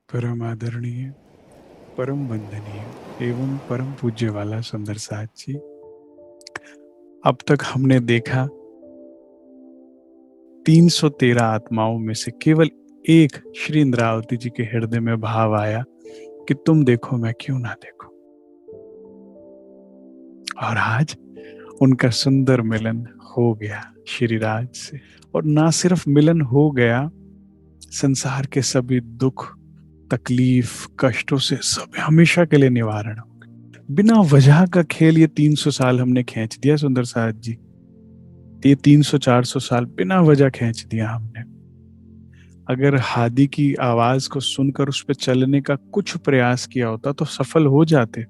परम आदरणीय, परम वंदनीय एवं परम पूज्य वाला सुंदर साथ जी, अब तक हमने देखा 313 आत्माओं में से केवल एक श्री इंद्रावती जी के हृदय में भाव आया कि तुम देखो मैं क्यों ना देखूं। और आज उनका सुंदर मिलन हो गया श्री राज से। और ना सिर्फ मिलन हो गया, संसार के सभी दुख तकलीफ कष्टों से सब हमेशा के लिए निवारण हो। बिना वजह का खेल ये 300 साल हमने खींच दिया सुंदर साथ जी। ये 300-400 साल बिना वजह खींच दिया हमने। अगर हादी की आवाज को सुनकर उस पर चलने का कुछ प्रयास किया होता तो सफल हो जाते।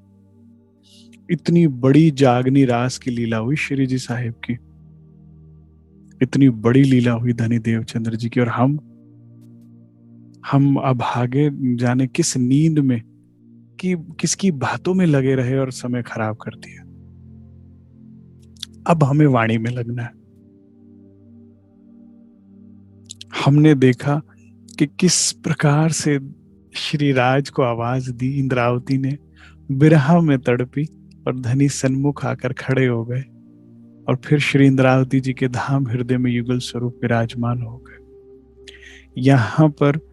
इतनी बड़ी जागनी रास की लीला हुई श्री जी साहिब की, इतनी बड़ी लीला हुई धनी देवचंद्र जी की। और हम अब आगे जाने किस नींद में कि किसकी बातों में लगे रहे और समय खराब कर दिया। अब हमें वाणी में लगना है। हमने देखा कि किस प्रकार से श्री राज को आवाज दी इंद्रावती ने, बिरहा में तड़पी और धनी सन्मुख आकर खड़े हो गए। और फिर श्री इंद्रावती जी के धाम हृदय में युगल स्वरूप विराजमान हो गए। यहाँ पर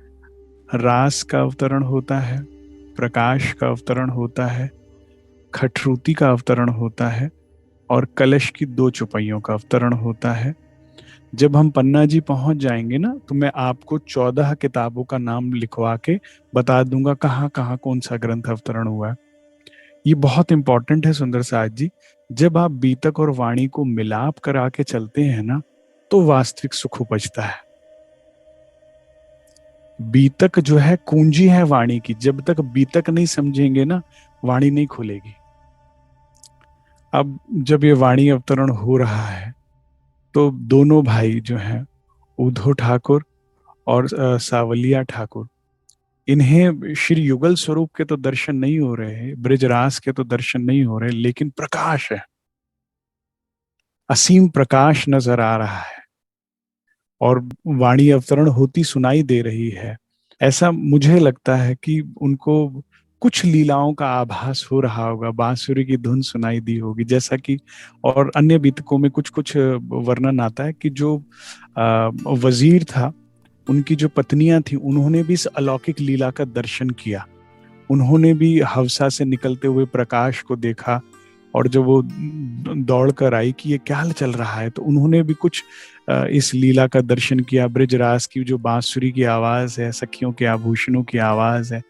रास का अवतरण होता है, प्रकाश का अवतरण होता है, खटरूती का अवतरण होता है और कलश की 2 चौपाइयों का अवतरण होता है। जब हम पन्ना जी पहुंच जाएंगे ना, तो मैं आपको 14 किताबों का नाम लिखवा के बता दूंगा कहाँ कहाँ कौन सा ग्रंथ अवतरण हुआ है। ये बहुत इंपॉर्टेंट है सुंदर साथ जी। जब आप बीतक और वाणी को मिलाप करा के चलते हैं ना, तो वास्तविक सुख उपजता है। बीतक जो है कुंजी है वाणी की। जब तक बीतक नहीं समझेंगे ना, वाणी नहीं खुलेगी। अब जब ये वाणी अवतरण हो रहा है, तो दोनों भाई जो हैं, उद्धव ठाकुर और सावलिया ठाकुर, इन्हें श्री युगल स्वरूप के तो दर्शन नहीं हो रहे हैं, ब्रजरास के तो दर्शन नहीं हो रहे, लेकिन प्रकाश है, असीम प्रकाश नजर आ रहा है और वाणी अवतरण होती सुनाई दे रही है। ऐसा मुझे लगता है कि उनको कुछ लीलाओं का आभास हो रहा होगा, बांसुरी की धुन सुनाई दी होगी, जैसा कि और अन्य बीतकों में कुछ कुछ वर्णन आता है कि जो वजीर था, उनकी जो पत्नियां थी, उन्होंने भी इस अलौकिक लीला का दर्शन किया। उन्होंने भी हवसा से निकलते हुए प्रकाश को देखा। और जब वो दौड़ कर आई कि ये क्या चल रहा है, तो उन्होंने भी कुछ इस लीला का दर्शन किया। ब्रजरास की जो बांसुरी की आवाज है, सखियों के आभूषणों की आवाज है,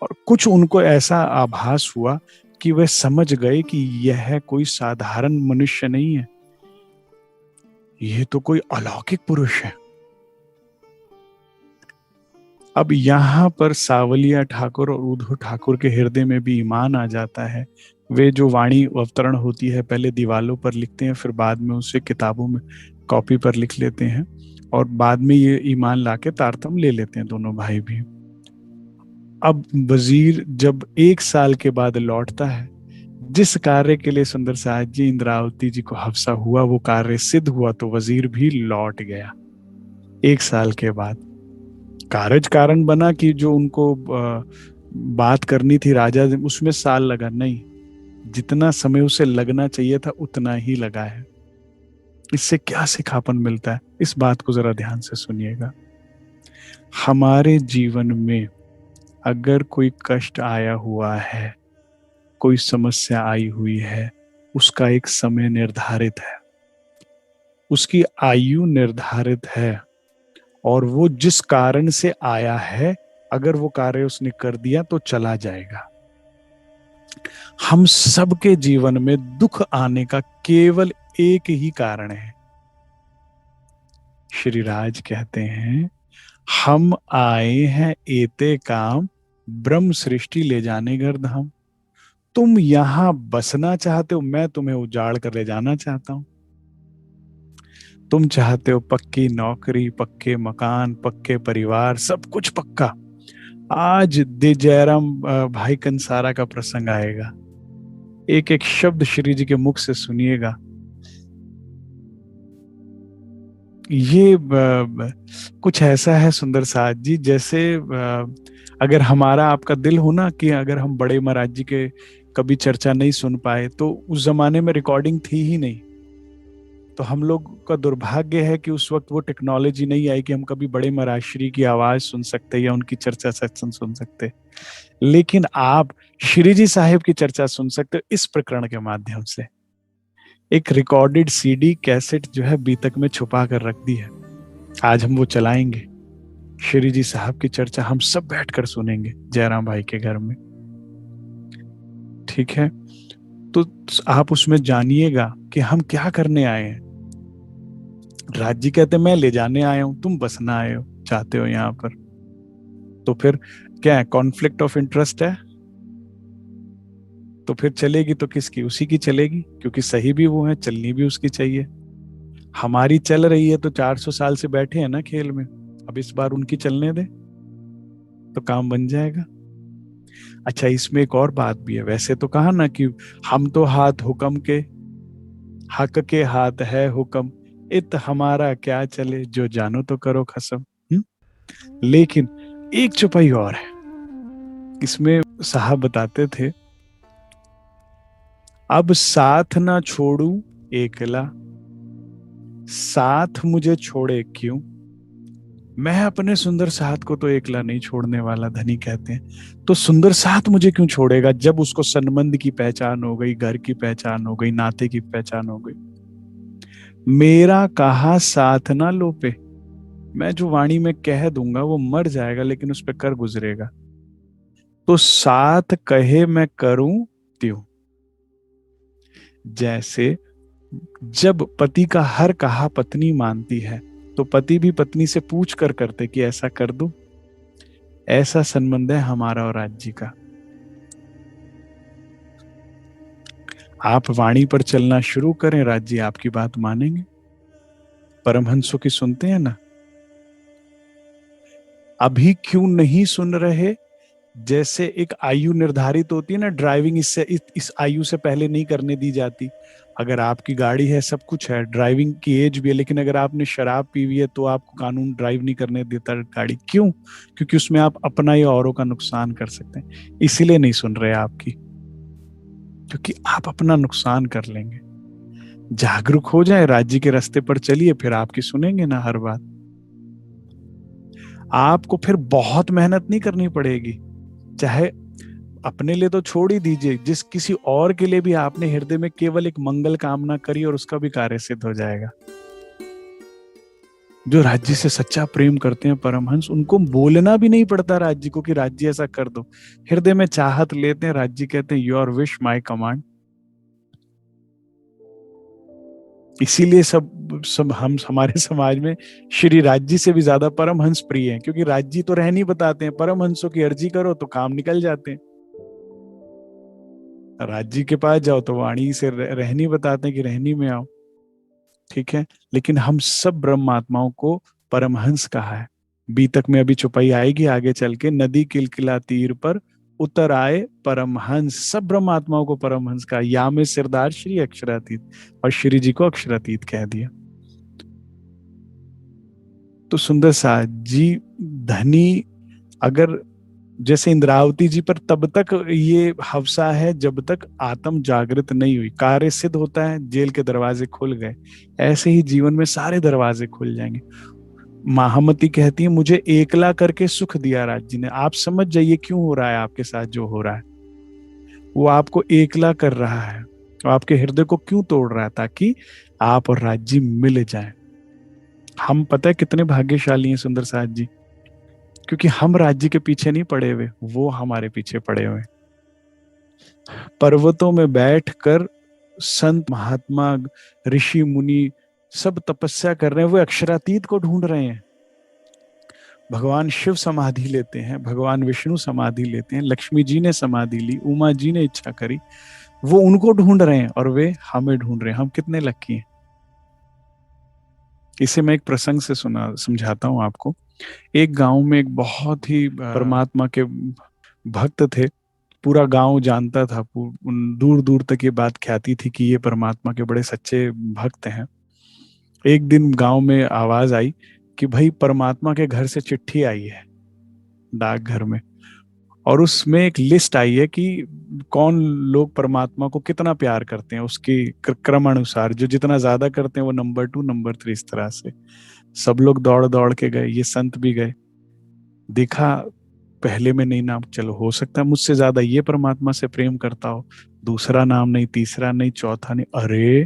और कुछ उनको ऐसा आभास हुआ कि वे समझ गए कि यह कोई साधारण मनुष्य नहीं है, यह तो कोई अलौकिक पुरुष है। अब यहाँ पर सावलिया ठाकुर और उद्धव ठाकुर के हृदय में भी ईमान आ जाता है। वे जो वाणी अवतरण होती है, पहले दीवालों पर लिखते हैं, फिर बाद में उसे किताबों में कॉपी पर लिख लेते हैं, और बाद में ये ईमान लाके तारतम ले लेते हैं दोनों भाई भी। अब वजीर जब 1 साल के बाद लौटता है, जिस कार्य के लिए सुंदर साहब जी इंद्रावती जी को हफ्सा हुआ, वो कार्य सिद्ध हुआ, तो वजीर भी लौट गया 1 साल के बाद। कारज कारण बना कि जो उनको बात करनी थी राजा से, उसमें साल लगा नहीं, जितना समय उसे लगना चाहिए था उतना ही लगा है। इससे क्या सिखापन मिलता है, इस बात को जरा ध्यान से सुनिएगा। हमारे जीवन में अगर कोई कष्ट आया हुआ है, कोई समस्या आई हुई है, उसका एक समय निर्धारित है, उसकी आयु निर्धारित है, और वो जिस कारण से आया है, अगर वो कार्य उसने कर दिया तो चला जाएगा। हम सबके जीवन में दुख आने का केवल एक ही कारण है। श्री राज कहते हैं, हम आए हैं एते काम, ब्रह्म सृष्टि ले जाने घर धाम। तुम यहां बसना चाहते हो, मैं तुम्हें उजाड़ कर ले जाना चाहता हूं। तुम चाहते हो पक्की नौकरी, पक्के मकान, पक्के परिवार, सब कुछ पक्का। आज दे जयराम भाई कंसारा का प्रसंग आएगा, एक एक शब्द श्री जी के मुख से सुनिएगा। ये कुछ ऐसा है सुंदर साथ जी, जैसे अगर हमारा आपका दिल हो ना कि अगर हम बड़े महाराज जी के कभी चर्चा नहीं सुन पाए, तो उस जमाने में रिकॉर्डिंग थी ही नहीं। तो हम लोग का दुर्भाग्य है कि उस वक्त वो टेक्नोलॉजी नहीं आई कि हम कभी बड़े महाराज श्री की आवाज सुन सकते या उनकी चर्चा सत्संग सुन सकते। लेकिन आप श्री जी साहिब की चर्चा सुन सकते हो इस प्रकरण के माध्यम से। एक रिकॉर्डेड सीडी कैसेट जो है बीतक में छुपा कर रख दी है, आज हम वो चलाएंगे। श्री जी साहब की चर्चा हम सब बैठकर सुनेंगे जयराम भाई के घर में, ठीक है। तो आप उसमें जानिएगा कि हम क्या करने आए हैं। राज जी कहते मैं ले जाने आया हूं, तुम बसना आए हो चाहते हो यहाँ पर। तो फिर क्या है, कॉन्फ्लिक्ट ऑफ इंटरेस्ट है। तो फिर चलेगी तो किसकी, उसी की चलेगी, क्योंकि सही भी वो है, चलनी भी उसकी चाहिए। हमारी चल रही है तो 400 साल से बैठे हैं ना खेल में, अब इस बार उनकी चलने दे तो काम बन जाएगा। अच्छा, इसमें एक और बात भी है। वैसे तो कहा ना कि हम तो हाथ हुक्म के, हक के हाथ है हुक्म, इत हमारा क्या चले, जो जानो तो करो खसम। लेकिन एक चौपाई और है इसमें, साहब बताते थे, अब साथ ना छोड़ू एकला, साथ मुझे छोड़े क्यों। मैं अपने सुंदर साथ को तो एकला नहीं छोड़ने वाला, धनी कहते हैं। तो सुंदर साथ मुझे क्यों छोड़ेगा, जब उसको संबंध की पहचान हो गई, घर की पहचान हो गई, नाते की पहचान हो गई। मेरा कहा साथ ना लोपे, मैं जो वाणी में कह दूंगा वो मर जाएगा लेकिन उस पर कर गुजरेगा। तो साथ कहे मैं करूं त्यों। जैसे जब पति का हर कहा पत्नी मानती है, तो पति भी पत्नी से पूछ कर करते कि ऐसा कर दूं। ऐसा संबंध है हमारा और राज जी का। आप वाणी पर चलना शुरू करें, राज जी आपकी बात मानेंगे। परमहंसों की सुनते हैं ना, अभी क्यों नहीं सुन रहे। जैसे एक आयु निर्धारित होती है ना, ड्राइविंग इससे इस आयु से पहले नहीं करने दी जाती। अगर आपकी गाड़ी है, सब कुछ है, ड्राइविंग की एज भी है, लेकिन अगर आपने शराब पी हुई है तो आपको कानून ड्राइव नहीं करने देता गाड़ी। क्यों? क्योंकि उसमें आप अपना या औरों का नुकसान कर सकते हैं। इसीलिए नहीं सुन रहे आपकी, क्योंकि आप अपना नुकसान कर लेंगे। जागरूक हो जाए, राज्य के रास्ते पर चलिए, फिर आपकी सुनेंगे ना हर बात। आपको फिर बहुत मेहनत नहीं करनी पड़ेगी। चाहे अपने लिए तो छोड़ ही दीजिए, जिस किसी और के लिए भी आपने हृदय में केवल एक मंगल कामना करी और उसका भी कार्य सिद्ध हो जाएगा। जो राज्य से सच्चा प्रेम करते हैं परमहंस, उनको बोलना भी नहीं पड़ता राज्य को कि राज्य ऐसा कर दो। हृदय में चाहत लेते हैं, राज्य कहते हैं योर विश माय कमांड। इसीलिए सब सब हम हमारे समाज में श्री राज्य से भी ज्यादा परमहंस प्रिय हैं, क्योंकि राज्य तो रहनी बताते हैं, परमहंसों की अर्जी करो तो काम निकल जाते हैं। राज्य के पास जाओ तो वाणी से रहनी बताते हैं कि रहनी में आओ, ठीक है। लेकिन हम सब ब्रह्म आत्माओं को परमहंस कहा है। बीतक में अभी चौपाई आएगी आगे चल के, नदी किलकिला तीर पर उतर आए परमहंस। सब ब्रह्म आत्माओं को परमहंस कहा। या में सिरदार श्री अक्षरातीत, और श्री जी को अक्षरातीत कह दिया। तो सुंदर सा जी धनी, अगर जैसे इंद्रावती जी पर तब तक ये हवसा है जब तक आत्म जागृत नहीं हुई, कार्य सिद्ध होता है, जेल के दरवाजे खुल गए। ऐसे ही जीवन में सारे दरवाजे खुल जाएंगे। महामती कहती है मुझे एकला करके सुख दिया राज जी ने। आप समझ जाइए क्यों हो रहा है आपके साथ जो हो रहा है। वो आपको एकला कर रहा है, वो आपके हृदय को क्यों तोड़ रहा है, ताकि आप और राज जी मिल जाए। हम पता है कितने भाग्यशाली हैं सुंदर साथ जी, क्योंकि हम राज्य के पीछे नहीं पड़े हुए, वो हमारे पीछे पड़े हुए। पर्वतों में बैठकर संत महात्मा ऋषि मुनि सब तपस्या कर रहे हैं, वो अक्षरातीत को ढूंढ रहे हैं। भगवान शिव समाधि लेते हैं, भगवान विष्णु समाधि लेते हैं, लक्ष्मी जी ने समाधि ली, उमा जी ने इच्छा करी, वो उनको ढूंढ रहे हैं और वे हमें ढूंढ रहे हैं। हम कितने लकी हैं। इसे मैं एक प्रसंग से सुना समझाता हूं आपको। एक गांव में एक बहुत ही परमात्मा के भक्त थे। पूरा गांव जानता था, दूर दूर तक ये बात ख्याति थी कि ये परमात्मा के बड़े सच्चे भक्त हैं। एक दिन गांव में आवाज आई कि भाई परमात्मा के घर से चिट्ठी आई है, डाकघर में। और उसमें एक लिस्ट आई है कि कौन लोग परमात्मा को कितना प्यार करते हैं, उसके क्रम अनुसार जो जितना ज्यादा करते हैं वो नंबर 2, नंबर 3, इस तरह से सब लोग दौड़ दौड़ के गए, ये संत भी गए। देखा, पहले में नहीं नाम, चलो हो सकता है मुझसे ज्यादा ये परमात्मा से प्रेम करता हो। दूसरा नाम नहीं, तीसरा नहीं, चौथा नहीं, अरे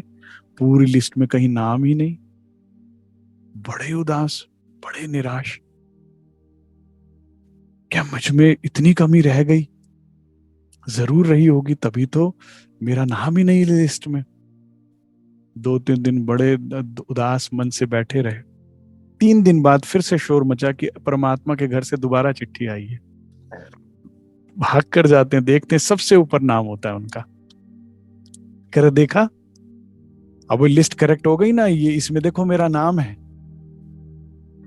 पूरी लिस्ट में कहीं नाम ही नहीं। बड़े उदास, बड़े निराश, क्या मुझ में इतनी कमी रह गई? जरूर रही होगी, तभी तो मेरा नाम ही नहीं लिस्ट में। 2-3 दिन बड़े उदास मन से बैठे रहे। 3 दिन बाद फिर से शोर मचा कि परमात्मा के घर से दोबारा चिट्ठी आई है। भाग कर जाते हैं, देखते हैं सबसे ऊपर नाम होता है उनका। कर देखा, अब वो लिस्ट करेक्ट हो गई ना, ये इसमें देखो मेरा नाम है।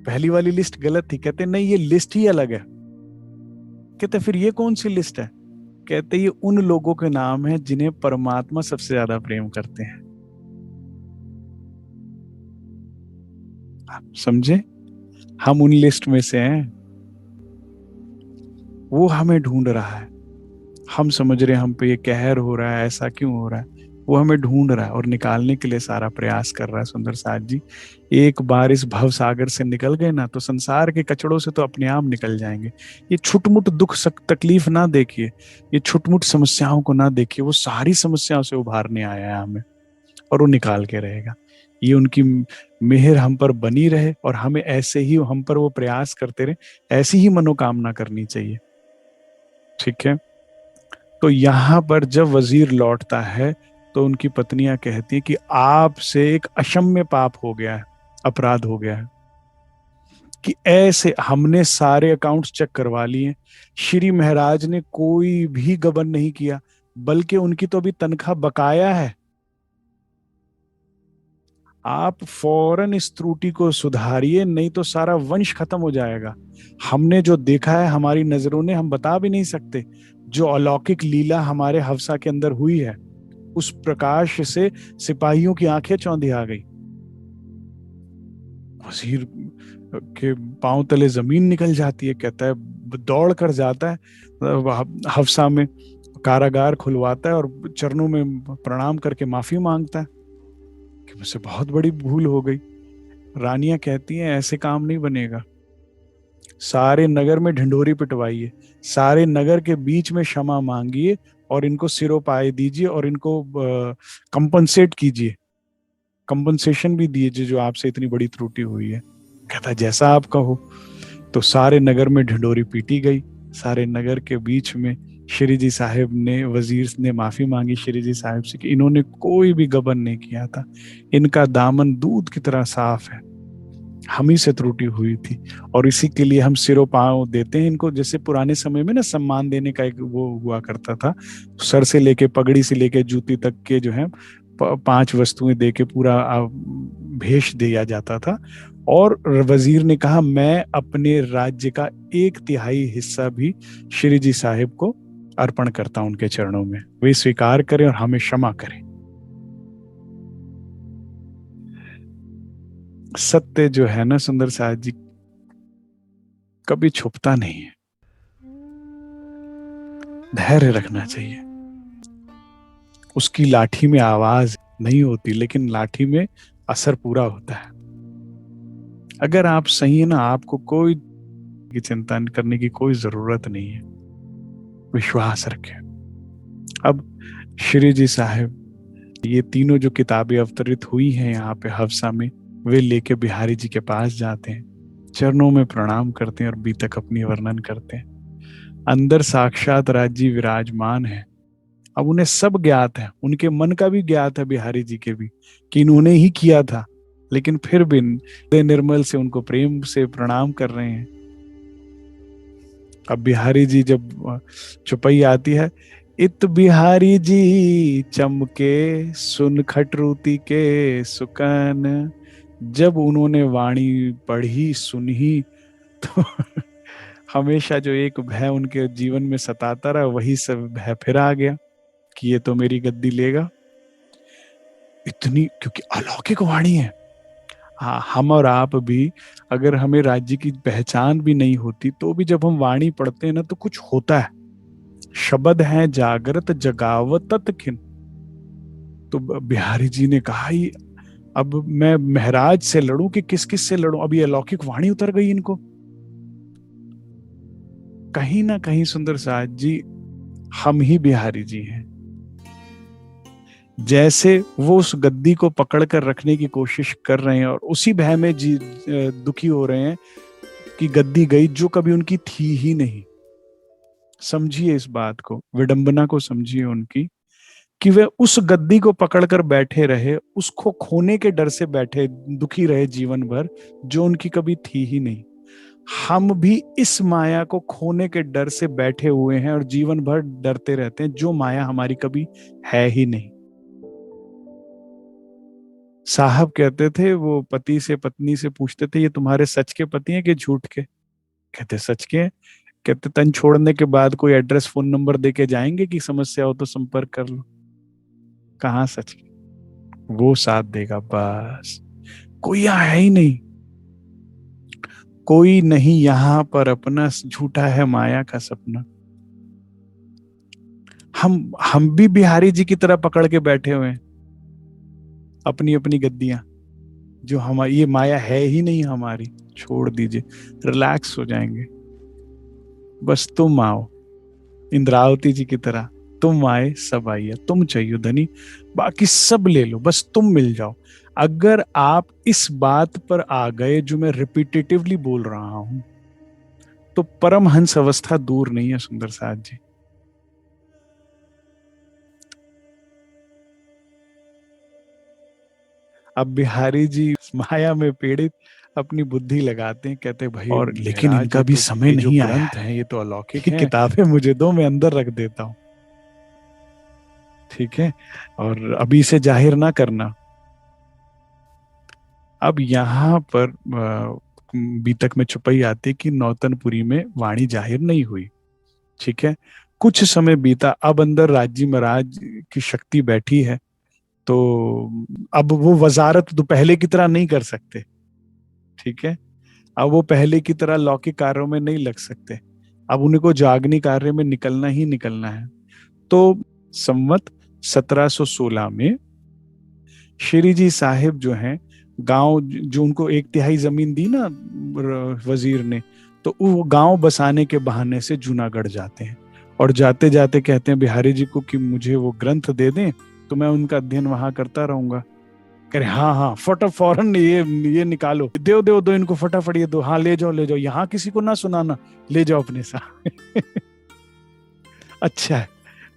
पहली वाली लिस्ट गलत थी। कहते नहीं, ये लिस्ट ही अलग है। कहते फिर ये कौन सी लिस्ट है? कहते ये उन लोगों के नाम है जिन्हें परमात्मा सबसे ज्यादा प्रेम करते हैं। आप समझे, हम उन लिस्ट में से हैं। वो हमें ढूंढ रहा है। हम समझ रहे हैं हम पे ये कहर हो रहा है, ऐसा क्यों हो रहा है। वो हमें ढूंढ रहा है और निकालने के लिए सारा प्रयास कर रहा है। सुंदर साथ जी, एक बार इस भव सागर से निकल गए ना, तो संसार के कचड़ों से तो अपने आप निकल जाएंगे। ये छुटमुट दुख तकलीफ ना देखिए, ये छुटमुट समस्याओं को ना देखिए, वो सारी समस्याओं से उभारने आया है हमें, और वो निकाल के रहेगा। ये उनकी मेहर हम पर बनी रहे, और हमें ऐसे ही हम पर वो प्रयास करते रहे, ऐसी ही मनोकामना करनी चाहिए। ठीक है। तो यहां पर जब वजीर लौटता है, तो उनकी पत्नियां कहती हैं कि आपसे एक अक्षम्य पाप हो गया है, अपराध हो गया है। कि ऐसे हमने सारे अकाउंट्स चेक करवा लिए, श्री महाराज ने कोई भी गबन नहीं किया, बल्कि उनकी तो अभी तनख्वाह बकाया है। आप फौरन इस त्रुटि को सुधारिए, नहीं तो सारा वंश खत्म हो जाएगा। हमने जो देखा है हमारी नजरों ने, हम बता भी नहीं सकते। जो अलौकिक लीला हमारे हवसा के अंदर हुई है, उस प्रकाश से सिपाहियों की आंखें चौंधी आ गई। वजीर के पांव तले जमीन निकल जाती है। कहता है, दौड़ कर जाता है हवसा में, कारागार खुलवाता है और चरणों में प्रणाम करके माफी मांगता है कि मुझसे बहुत बड़ी भूल हो गई। रानियां कहती हैं ऐसे काम नहीं बनेगा, सारे नगर में ढिंढोरी पिटवाइए, सारे नगर के बीच में क्षमा मांगिए, और इनको सिरोपाए दीजिए, और इनको कंपनसेट कीजिए, कंपनसेशन भी दीजिए जो आपसे इतनी बड़ी त्रुटि हुई है। कहता जैसा आप कहो। तो सारे नगर में ढिंढोरी पीटी गई। सारे नगर के बीच में श्री जी साहिब ने, वजीर ने माफी मांगी श्री जी साहिब से कि इन्होंने कोई भी गबन नहीं किया था, इनका दामन दूध की तरह साफ है, हम ही से त्रुटि हुई थी, और इसी के लिए हम सिरों पांव देते हैं इनको। जैसे पुराने समय में ना सम्मान देने का एक वो हुआ करता था, सर से लेके पगड़ी से लेके जूती तक के जो है 5 वस्तुएं दे के पूरा भेष दिया जाता था। और वजीर ने कहा मैं अपने राज्य का 1/3 हिस्सा भी श्री जी साहिब को अर्पण करता हूं उनके चरणों में, वे स्वीकार करें और हमें क्षमा करें। सत्य जो है ना सुंदर साथ जी, कभी छुपता नहीं है। धैर्य रखना चाहिए। उसकी लाठी में आवाज नहीं होती, लेकिन लाठी में असर पूरा होता है। अगर आप सही है ना, आपको कोई की चिंता करने की कोई जरूरत नहीं है। विश्वास रखें। अब श्री जी साहिब ये तीनों जो किताबें अवतरित हुई हैं यहाँ पे हवसा में, वे लेके बिहारी जी के पास जाते हैं, चरणों में प्रणाम करते हैं और बीतक अपनी वर्णन करते हैं। अंदर साक्षात राज जी विराजमान है। अब उन्हें सब ज्ञात है, उनके मन का भी ज्ञात है, बिहारी जी के भी, कि इन्होंने ही किया था, लेकिन फिर भी निर्मल से उनको प्रेम से प्रणाम कर रहे हैं। अब बिहारी जी जब चुपई आती है, इत बिहारी जी चमके सुन खटरूती के सुकन। जब उन्होंने वाणी पढ़ी सुनी, तो हमेशा जो एक भय उनके जीवन में सताता रहा, वही सब भय फिर आ गया कि ये तो मेरी गद्दी लेगा। इतनी, क्योंकि अलौकिक वाणी है। हाँ, हम और आप भी, अगर हमें राज्य की पहचान भी नहीं होती, तो भी जब हम वाणी पढ़ते हैं ना, तो कुछ होता है। शबद है जागृत जगावतत खिन। तो बिहारी जी ने कहा, "ये अब मैं महराज से लड़ूं कि किस किस से लड़ूं? अब ये अलौकिक वाणी उतर गई इनको।" कहीं ना कहीं सुंदर साज जी, हम ही बिहारी जी हैं। जैसे वो उस गद्दी को पकड़ कर रखने की कोशिश कर रहे हैं और उसी भय में दुखी हो रहे हैं कि गद्दी गई जो कभी उनकी थी ही नहीं। समझिए इस बात को, विडंबना को समझिए उनकी, कि वे उस गद्दी को पकड़कर बैठे रहे, उसको खोने के डर से बैठे दुखी रहे जीवन भर, जो उनकी कभी थी ही नहीं। हम भी इस माया को खोने के डर से बैठे हुए हैं और जीवन भर डरते रहते हैं, जो माया हमारी कभी है ही नहीं। साहब कहते थे, वो पति से पत्नी से पूछते थे, ये तुम्हारे सच के पति हैं कि झूठ के? कहते सच के हैं। कहते तन छोड़ने के बाद कोई एड्रेस फोन नंबर दे के जाएंगे कि समस्या हो तो संपर्क कर लो? कहाँ सच के? वो साथ देगा बस, कोई यहाँ है ही नहीं। कोई नहीं यहाँ पर अपना, झूठा है माया का सपना। हम भी बिहारी जी की तरह पकड़ के बैठे हुए हैं अपनी अपनी गद्दियां, जो हमारी ये माया है ही नहीं हमारी। छोड़ दीजिए, रिलैक्स हो जाएंगे। बस तुम आओ, इंद्रावती जी की तरह, तुम आए सब आइए, तुम चाहिए धनी, बाकी सब ले लो, बस तुम मिल जाओ। अगर आप इस बात पर आ गए जो मैं रिपीटेटिवली बोल रहा हूं, तो परमहंस अवस्था दूर नहीं है सुंदर साथ जी। अब बिहारी जी माया में पीड़ित अपनी बुद्धि लगाते हैं, कहते हैं भाई और लेकिन इनका भी समय नहीं आया, ग्रंथ है ये तो अलौकिक है, किताबें मुझे दो, मैं अंदर रख देता हूँ, ठीक है, और अभी इसे जाहिर ना करना। अब यहाँ पर बीतक में छुपाई आती कि नौतनपुरी में वाणी जाहिर नहीं हुई, ठीक है। कुछ समय बीता, अब अंदर राज्य महाराज की शक्ति बैठी है, तो अब वो वजारत तो पहले की तरह नहीं कर सकते, ठीक है। अब वो पहले की तरह लौकिक कार्यों में नहीं लग सकते, अब उन्हीं को जागनी कार्य में निकलना ही निकलना है। तो संवत 1716 में श्री जी साहिब जो हैं, गांव जो उनको 1/3 जमीन दी ना वजीर ने, तो वो गांव बसाने के बहाने से जूनागढ़ जाते हैं और जाते जाते कहते हैं बिहारी जी को कि मुझे वो ग्रंथ दे दें तो मैं उनका अध्ययन वहां करता रहूंगा। कह रहे हाँ हाँ फौरन ये निकालो, दो इनको फटाफट, ये दो, हाँ ले जाओ ले जाओ, यहाँ किसी को ना सुनाना, ले जाओ अपने साथ। अच्छा है।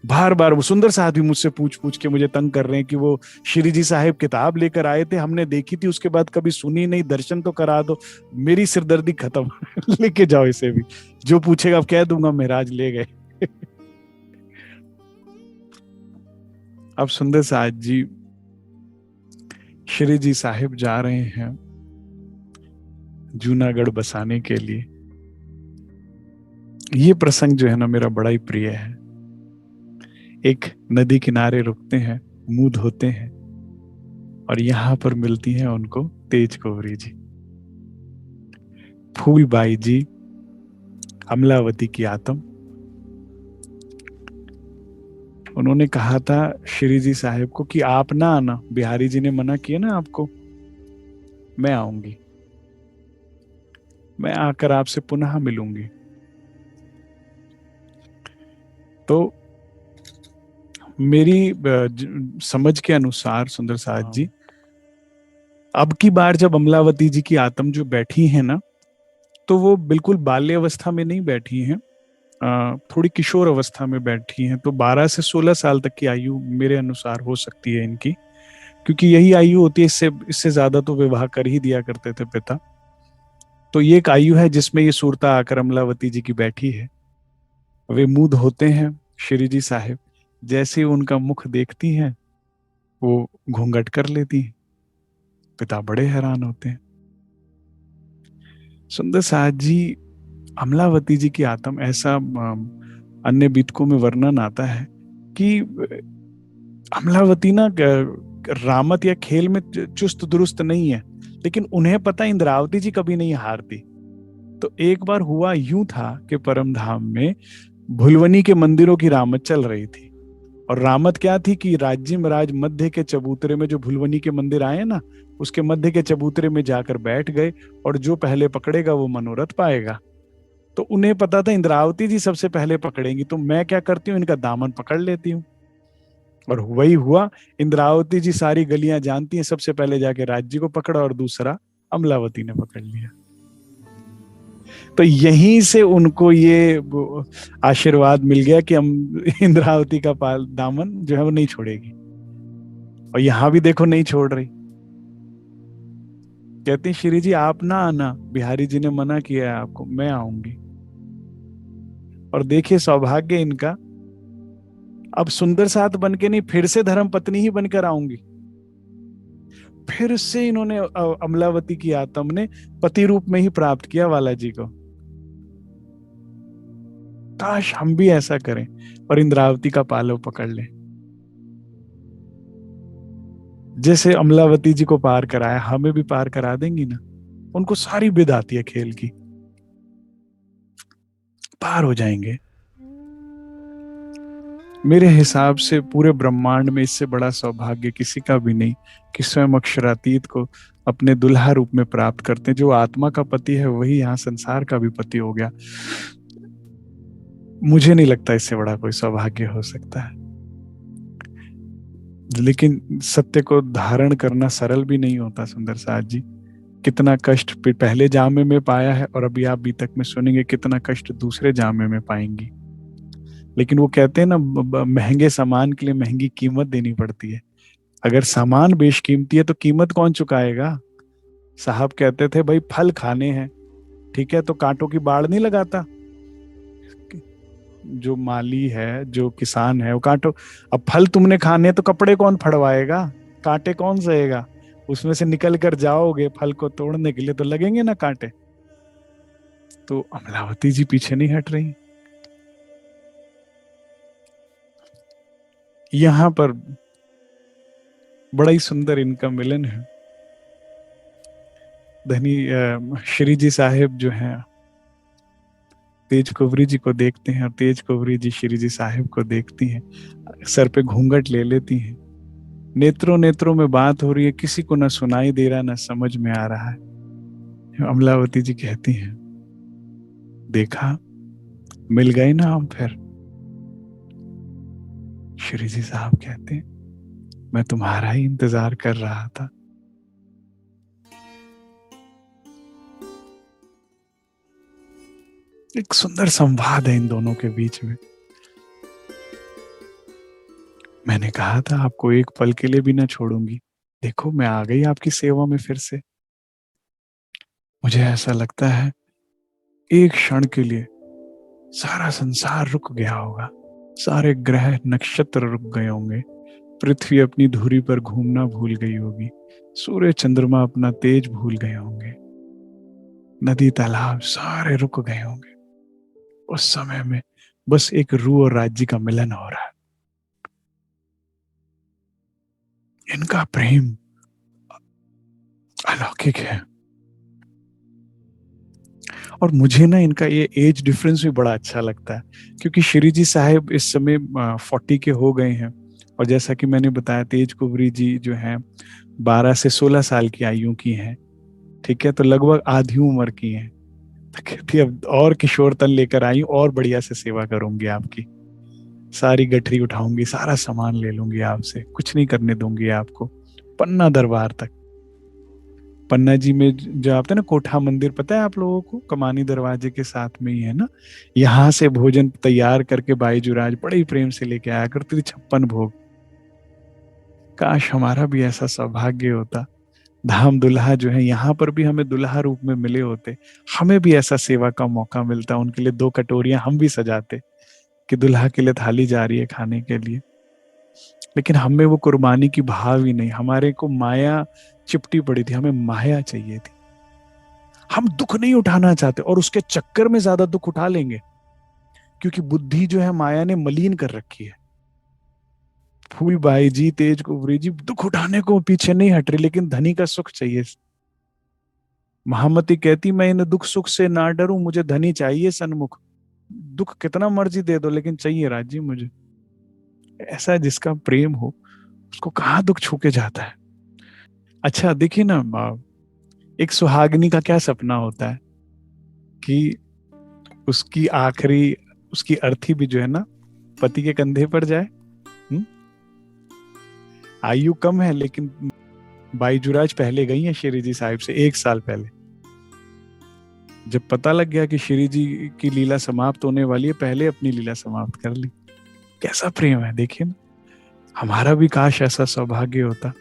बार बार वो सुंदर साहब भी मुझसे पूछ पूछ के मुझे तंग कर रहे हैं कि वो श्री जी साहिब किताब लेकर आए थे, हमने देखी थी, उसके बाद कभी सुनी नहीं, दर्शन तो करा दो। मेरी सिरदर्दी खत्म। लेके जाओ इसे भी, जो पूछेगा अब कह दूंगा महाराज ले गए। अब सुंदर साहब जी, श्री जी साहिब जा रहे हैं जूनागढ़ बसाने के लिए। ये प्रसंग जो है ना मेरा बड़ा ही प्रिय है। एक नदी किनारे रुकते हैं, मुंह धोते हैं, और यहां पर मिलती हैं उनको तेज कोहरी जी, फूलबाई जी, अमलावती की आत्म। उन्होंने कहा था श्री जी साहिब को कि आप ना आना, बिहारी जी ने मना किया ना आपको, मैं आऊंगी, मैं आकर आपसे पुनः मिलूंगी। तो मेरी समझ के अनुसार सुंदर साथ जी, अब की बार जब अमलावती जी की आत्म जो बैठी है ना, तो वो बिल्कुल बाल्य अवस्था में नहीं बैठी हैं, थोड़ी किशोर अवस्था में बैठी हैं। तो 12 से 16 साल तक की आयु मेरे अनुसार हो सकती है इनकी, क्योंकि यही आयु होती है, इससे इससे ज्यादा तो विवाह कर ही दिया करते थे पिता। तो ये एक आयु है जिसमें ये सूरता आकर अमलावती जी की बैठी है। वे मुंह धोते हैं, श्री जी साहिब जैसे उनका मुख देखती हैं, वो घूंघट कर लेती हैं। पिता बड़े हैरान होते हैं। सुंदर साहब जी, अमलावती जी की आत्म, ऐसा अन्य बीतकों में वर्णन आता है कि अमलावती ना रामत या खेल में चुस्त दुरुस्त नहीं है, लेकिन उन्हें पता इंद्रावती जी कभी नहीं हारती। तो एक बार हुआ यूं था कि परम धाम में भुलवनी के मंदिरों की रामत चल रही थी। और रामत क्या थी कि राज्य में राज मध्य के चबूतरे में जो भुलवनी के मंदिर आए ना, उसके मध्य के चबूतरे में जाकर बैठ गए, और जो पहले पकड़ेगा वो मनोरथ पाएगा। तो उन्हें पता था इंद्रावती जी सबसे पहले पकड़ेंगी, तो मैं क्या करती हूँ, इनका दामन पकड़ लेती हूँ। और वही हुआ। इंद्रावती जी सारी गलियां जानती हैं, सबसे पहले जाके राज्य को पकड़ा और दूसरा अमलावती ने पकड़ लिया। तो यहीं से उनको ये आशीर्वाद मिल गया कि हम इंद्रावती का पाल दामन जो है वो नहीं छोड़ेगी। और यहां भी देखो नहीं छोड़ रही। कहती श्री जी आप ना आना, बिहारी जी ने मना किया है आपको, मैं आऊंगी। और देखिए सौभाग्य इनका, अब सुंदर साथ बन के नहीं, फिर से धर्म पत्नी ही बनकर आऊंगी। फिर से इन्होंने अमलावती की आत्म ने पति रूप में ही प्राप्त किया बालाजी को। काश हम भी ऐसा करें और इंद्रावती का पालव पकड़ लें। जैसे अमलावती जी को पार कराया, हमें भी पार करा देंगी ना। उनको सारी विद आती है खेल की, पार हो जाएंगे। मेरे हिसाब से पूरे ब्रह्मांड में इससे बड़ा सौभाग्य किसी का भी नहीं कि स्वयं अक्षरातीत को अपने दुल्हा रूप में प्राप्त करते हैं। जो आत्मा का पति है वही यहाँ संसार का भी पति हो गया। मुझे नहीं लगता इससे बड़ा कोई सौभाग्य हो सकता है। लेकिन सत्य को धारण करना सरल भी नहीं होता सुंदर साथ जी। कितना कष्ट पहले जामे में पाया है, और अभी आप बीतक में सुनेंगे कितना कष्ट दूसरे जामे में पाएंगी। लेकिन वो कहते हैं ना, महंगे सामान के लिए महंगी कीमत देनी पड़ती है। अगर सामान बेशकीमती है तो कीमत कौन चुकाएगा। साहब कहते थे भाई फल खाने हैं, ठीक है, तो कांटों की बाड़ नहीं लगाता। जो माली है, जो किसान है, वो कांटो, अब फल तुमने खाने तो कपड़े कौन फड़वाएगा, कांटे कौन सहेगा। उसमें से निकल कर जाओगे फल को तोड़ने के लिए तो लगेंगे ना कांटे। तो अमलावती जी पीछे नहीं हट रही। यहां पर बड़ा ही सुंदर इनका मिलन है। धनी श्री जी साहेब जो है तेज कुंवरी जी को देखते हैं, और तेज कुंवरी जी श्री जी साहिब को देखती हैं, सर पे घूंघट ले लेती हैं। नेत्रों नेत्रों में बात हो रही है, किसी को ना सुनाई दे रहा ना समझ में आ रहा है। अमलावती जी कहती हैं, देखा, मिल गए ना हम फिर। श्री जी साहब कहते हैं, मैं तुम्हारा ही इंतजार कर रहा था। एक सुंदर संवाद है इन दोनों के बीच में। मैंने कहा था आपको एक पल के लिए भी ना छोड़ूंगी, देखो मैं आ गई आपकी सेवा में फिर से। मुझे ऐसा लगता है एक क्षण के लिए सारा संसार रुक गया होगा, सारे ग्रह नक्षत्र रुक गए होंगे, पृथ्वी अपनी धुरी पर घूमना भूल गई होगी, सूर्य चंद्रमा अपना तेज भूल गए होंगे, नदी तालाब सारे रुक गए होंगे। उस समय में बस एक रूह और राज्य का मिलन हो रहा है। इनका प्रेम अलौकिक है। और मुझे ना इनका ये एज डिफरेंस भी बड़ा अच्छा लगता है, क्योंकि श्री जी साहेब इस समय 40 के हो गए हैं, और जैसा कि मैंने बताया तेज कुंवरी जी जो हैं 12 से 16 साल की आयु की हैं, ठीक है, तो लगभग आधी उम्र की हैं। तो कहती अब और किशोर तन लेकर आई, और बढ़िया से सेवा करूंगी आपकी, सारी गठरी उठाऊंगी, सारा सामान ले लूंगी आपसे, कुछ नहीं करने दूंगी आपको, पन्ना दरबार तक। पन्ना जी में जो आपते हैं ना कोठा मंदिर, पता है आप लोगों को, कमानी दरवाजे के साथ में ही है ना। यहाँ से भोजन तैयार करके बाईजुराज बड़े ही प्रेम से लेके आया करती थी, 56 भोग। काश हमारा भी ऐसा सौभाग्य होता, धाम दुल्हा जो है यहाँ पर भी हमें दुल्हा रूप में मिले होते, हमें भी ऐसा सेवा का मौका मिलता, उनके लिए 2 कटोरियां हम भी सजाते कि दुल्हा के लिए थाली जा रही है खाने के लिए। लेकिन हमें वो कुर्बानी की भाव ही नहीं, हमारे को माया चिपटी पड़ी थी, हमें माया चाहिए थी। हम दुख नहीं उठाना चाहते, और उसके चक्कर में ज्यादा दुख उठा लेंगे, क्योंकि बुद्धि जो है माया ने मलिन कर रखी है। फूलबाई जी, तेज कुंवरी जी दुख उठाने को पीछे नहीं हट रही, लेकिन धनी का सुख चाहिए। महामती कहती मैं इन दुख सुख से ना डरूं, मुझे धनी चाहिए सन्मुख। दुख कितना मर्जी दे दो लेकिन चाहिए राजी मुझे। ऐसा जिसका प्रेम हो उसको कहाँ दुख छू के जाता है। अच्छा देखिए ना, एक सुहागिनी का क्या सपना होता है कि उसकी आखिरी, उसकी अर्थी भी जो है ना पति के कंधे पर जाए। हम्म? आयु कम है लेकिन बाईजुराज पहले गई है श्री जी साहिब से 1 साल पहले। जब पता लग गया कि श्री जी की लीला समाप्त होने वाली है, पहले अपनी लीला समाप्त कर ली। कैसा प्रेम है देखिए ना। हमारा भी काश ऐसा सौभाग्य होता।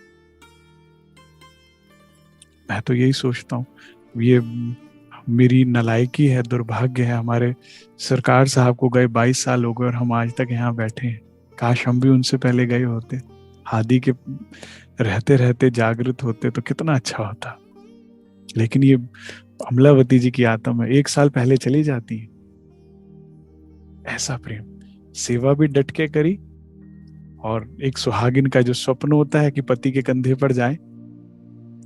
मैं तो यही सोचता हूँ, ये मेरी नालायकी है, दुर्भाग्य है। हमारे सरकार साहब को गए 22 साल हो गए और हम आज तक यहाँ बैठे हैं। काश हम भी उनसे पहले गए होते, हादी के रहते रहते जागृत होते तो कितना अच्छा होता। लेकिन ये अमलावती जी की आत्मा है, 1 साल पहले चली जाती है। ऐसा प्रेम, सेवा भी डट के करी, और एक सुहागिन का जो स्वप्न होता है कि पति के कंधे पर जाए।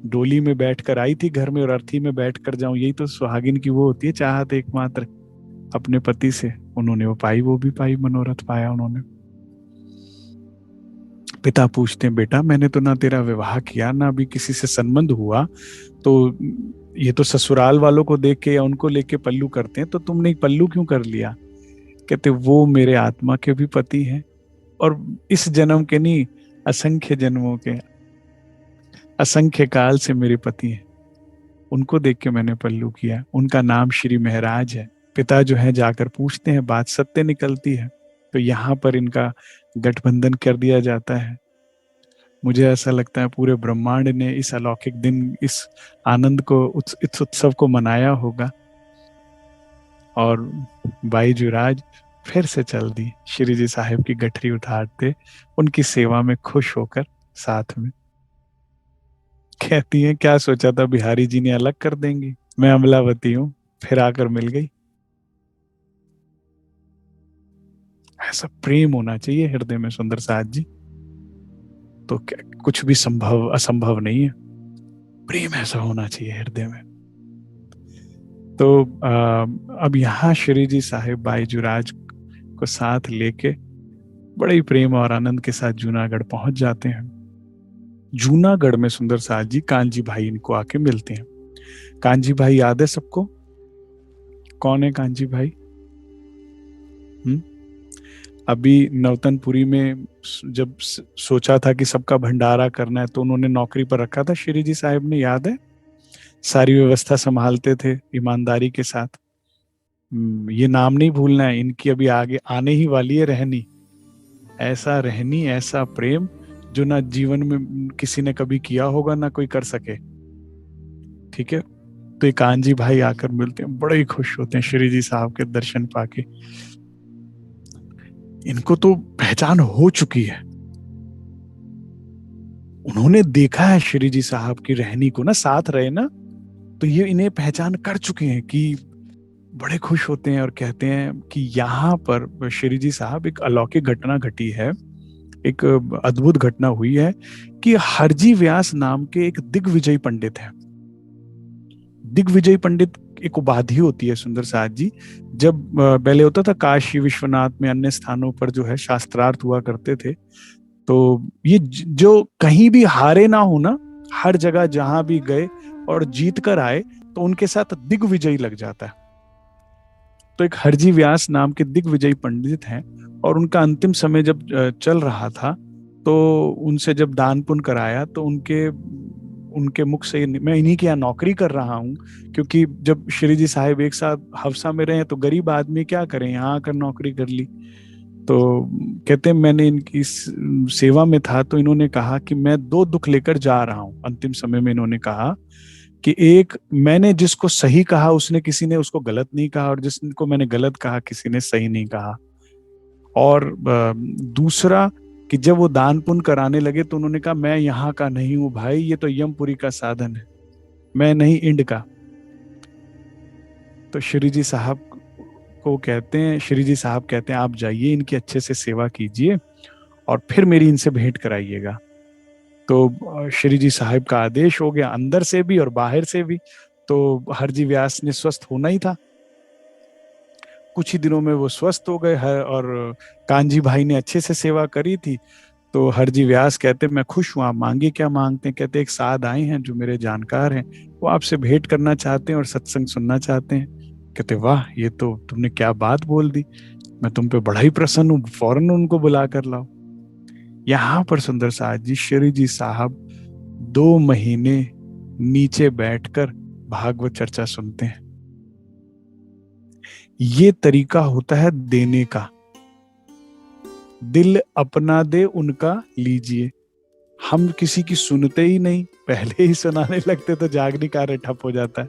डोली में बैठकर आई थी घर में और अर्थी में बैठ कर जाऊं, यही तो सुहागिन की वो होती है चाहत एकमात्र अपने पति से। उन्होंने वो पाई, वो भी पाई, मनोरथ पाया उन्होंने। पिता पूछते हैं, बेटा मैंने तो ना तेरा विवाह किया ना अभी किसी से संबंध हुआ, तो ये तो ससुराल वालों को देख के या उनको लेके पल्लू करते हैं, तो तुमने पल्लू क्यों कर लिया? कहते वो मेरे आत्मा के भी पति हैं, और इस जन्म के नहीं, असंख्य जन्मों के, असंख्य काल से मेरे पति हैं। उनको देख के मैंने पल्लू किया। उनका नाम श्री महराज है। पिता जो है जाकर पूछते हैं, बात सत्य निकलती है, तो यहाँ पर इनका गठबंधन कर दिया जाता है। मुझे ऐसा लगता है पूरे ब्रह्मांड ने इस अलौकिक दिन, इस आनंद को, इस उत्सव को मनाया होगा। और बाईजुराज फिर से चल दी श्री जी साहिब की गठरी उतारते, उनकी सेवा में खुश होकर साथ में। कहती हैं, क्या सोचा था बिहारी जी ने अलग कर देंगी, मैं अमलावती हूँ, फिर आकर मिल गई। ऐसा प्रेम होना चाहिए हृदय में सुंदर साथ जी, तो क्या कुछ भी संभव असंभव नहीं है। प्रेम ऐसा होना चाहिए हृदय में। तो अब यहाँ श्री जी साहिब बाईजुराज को साथ लेके बड़े ही प्रेम और आनंद के साथ जूनागढ़ पहुंच जाते हैं। जूनागढ़ में सुंदर साथ जी कांजी भाई इनको आके मिलते हैं। कांजी भाई याद है सबको? कौन है कांजी भाई? हम्म? अभी नवतनपुरी में जब सोचा था कि सबका भंडारा करना है, तो उन्होंने नौकरी पर रखा था श्री जी साहिब ने, याद है? सारी व्यवस्था संभालते थे ईमानदारी के साथ। ये नाम नहीं भूलना है, इनकी अभी आगे आने ही वाली है रहनी। ऐसा रहनी, ऐसा प्रेम जो ना जीवन में किसी ने कभी किया होगा ना कोई कर सके। ठीक है, तो एक कांजी भाई आकर मिलते हैं, बड़े ही खुश होते हैं श्री जी साहब के दर्शन पाके। इनको तो पहचान हो चुकी है, उन्होंने देखा है श्री जी साहब की रहनी को ना, साथ रहे ना, तो ये इन्हें पहचान कर चुके हैं कि बड़े खुश होते हैं और कहते हैं कि यहाँ पर श्री जी साहब एक अलौकिक घटना घटी है, एक अद्भुत घटना हुई है कि हरजी व्यास नाम के एक दिग्विजयी पंडित है। दिग्विजयी पंडित एक उपाधि होती है सुंदर साथ जी। जब पहले होता था काशी विश्वनाथ में, अन्य स्थानों पर जो है शास्त्रार्थ हुआ करते थे, तो ये जो कहीं भी हारे ना हो ना, हर जगह जहां भी गए और जीत कर आए, तो उनके साथ दिग्विजयी लग जाता है। तो एक हरजी व्यास नाम के दिग्विजयी पंडित हैं, और उनका अंतिम समय जब चल रहा था, तो उनसे जब दान पुण्य कराया, तो उनके उनके मुख से, मैं इन्हीं के यहाँ नौकरी कर रहा हूँ, क्योंकि जब श्री जी साहिब एक साथ हवसा में रहे तो गरीब आदमी क्या करें, यहाँ आकर नौकरी कर ली। तो कहते हैं मैंने इनकी सेवा में था, तो इन्होंने कहा कि मैं 2 दुख लेकर जा रहा हूँ। अंतिम समय में इन्होंने कहा कि एक, मैंने जिसको सही कहा उसने, किसी ने उसको गलत नहीं कहा, और जिसको मैंने गलत कहा किसी ने सही नहीं कहा। और दूसरा कि जब वो दान पुण्य कराने लगे, तो उन्होंने कहा मैं यहाँ का नहीं हूँ भाई, ये तो यमपुरी का साधन है, मैं नहीं इंड का। तो श्री जी साहब को कहते हैं, श्री जी साहब कहते हैं आप जाइए, इनकी अच्छे से सेवा कीजिए और फिर मेरी इनसे भेंट कराइएगा। तो श्री जी साहब का आदेश हो गया, अंदर से भी और बाहर से भी। तो हरजी व्यास ने स्वस्थ होना ही था, कुछ ही दिनों में वो स्वस्थ हो गए है, और कांजी भाई ने अच्छे से सेवा करी थी। तो हरजी व्यास कहते मैं खुश हूँ, आप मांगे क्या मांगते हैं? कहते एक साध आए हैं जो मेरे जानकार हैं, वो आपसे भेंट करना चाहते हैं और सत्संग सुनना चाहते हैं। कहते वाह, ये तो तुमने क्या बात बोल दी, मैं तुम पे बड़ा ही प्रसन्न हूँ, फौरन उनको बुला कर लाओ। यहाँ पर सुंदर साज जी, श्री जी साहब 2 महीने नीचे बैठकर भागवत चर्चा सुनते हैं। ये तरीका होता है देने का। दिल अपना दे उनका लीजिए। हम किसी की सुनते ही नहीं, पहले ही सुनाने लगते तो जागनी कार्य ठप हो जाता है।